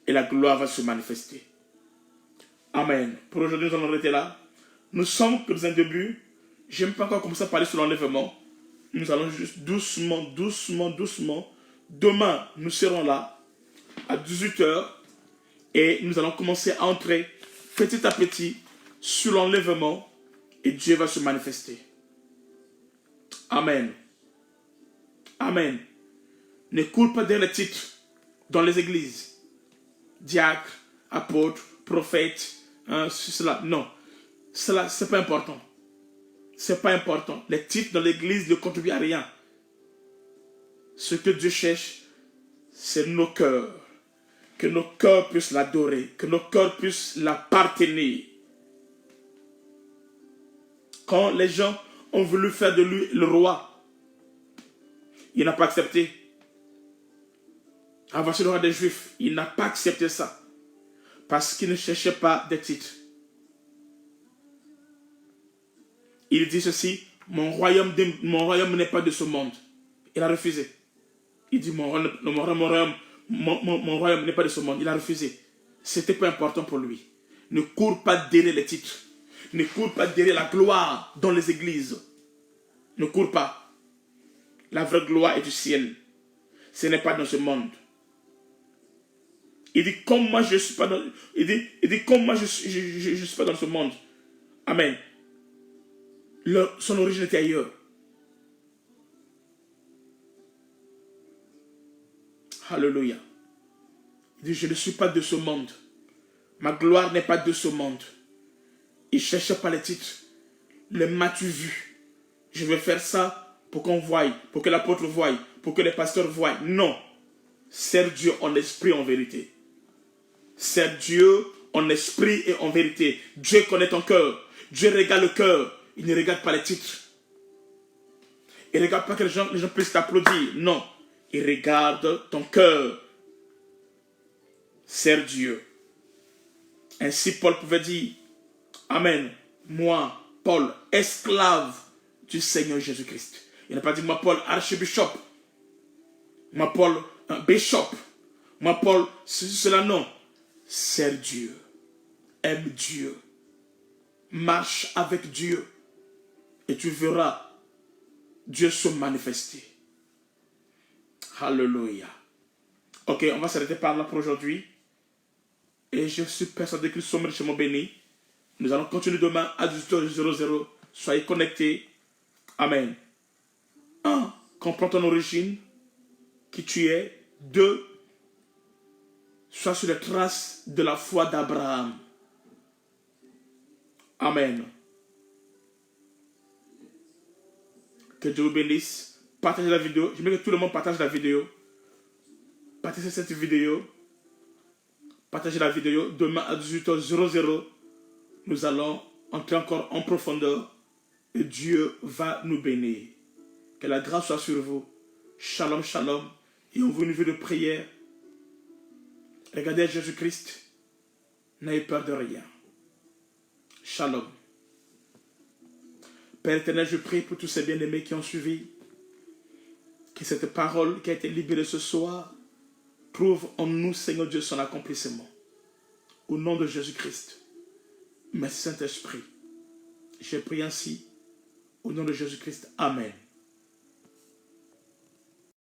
Et la gloire va se manifester. Amen. Pour aujourd'hui, nous allons arrêter là. Nous sommes que dans un début. Je n'aime pas encore commencer à parler sur l'enlèvement. Nous allons juste doucement. Demain, nous serons là à 18h. Et nous allons commencer à entrer petit à petit sur l'enlèvement et Dieu va se manifester. Amen. Amen. Ne cours pas derrière les titres dans les églises. Diacre, apôtre, prophète, cela. Non. Cela, c'est pas important. C'est pas important. Les titres dans l'église ne contribuent à rien. Ce que Dieu cherche, c'est nos cœurs. Que nos cœurs puissent l'adorer. Que nos cœurs puissent l'appartenir. Quand les gens ont voulu faire de lui le roi, il n'a pas accepté. Ah, voici le roi des Juifs. Il n'a pas accepté ça. Parce qu'il ne cherchait pas des titres. Il dit ceci, mon royaume n'est pas de ce monde. Il a refusé. Il dit, mon royaume n'est pas de ce monde. Il a refusé. Ce n'était pas important pour lui. Ne cours pas derrière les titres. Ne cours pas derrière la gloire dans les églises. Ne cours pas. La vraie gloire est du ciel. Ce n'est pas dans ce monde. Il dit, comme moi je ne suis pas dans... Il dit, comme moi je suis pas dans ce monde. Amen. Son origine était ailleurs. Alléluia. Il dit, je ne suis pas de ce monde. Ma gloire n'est pas de ce monde. Il ne cherchait pas les titres. Le m'as-tu vu? Je vais faire ça pour qu'on voie, pour que l'apôtre voie, pour que les pasteurs voient. Non. Sers Dieu en esprit et en vérité. Sers Dieu en esprit et en vérité. Dieu connaît ton cœur. Dieu regarde le cœur. Il ne regarde pas les titres. Il ne regarde pas que les gens puissent t'applaudir. Non. Il regarde ton cœur. Sers Dieu. Ainsi Paul pouvait dire, Amen, moi, Paul, esclave du Seigneur Jésus-Christ. Il n'a pas dit, moi, Paul, archibishop. Moi, Paul, un bishop. Moi, Paul, cela, non. Sers Dieu. Aime Dieu. Marche avec Dieu. Et tu verras Dieu se manifester. Alléluia. Ok, on va s'arrêter par là pour aujourd'hui. Et je suis persuadé que nous sommes richement bénis. Nous allons continuer demain à 18h00. Soyez connectés. Amen. 1. Comprends ton origine, qui tu es. 2. Sois sur les traces de la foi d'Abraham. Amen. Que Dieu vous bénisse. Partagez la vidéo. J'aimerais que tout le monde partage la vidéo. Partagez cette vidéo. Partagez la vidéo. Demain à 18h00, nous allons entrer encore en profondeur. Et Dieu va nous bénir. Que la grâce soit sur vous. Shalom, shalom. Et on veut une vie de prière. Regardez Jésus-Christ. N'ayez peur de rien. Shalom. Père éternel, je prie pour tous ces bien-aimés qui ont suivi. Que cette parole qui a été libérée ce soir trouve en nous, Seigneur Dieu, son accomplissement. Au nom de Jésus-Christ. Merci Saint-Esprit. Je prie ainsi. Au nom de Jésus-Christ. Amen.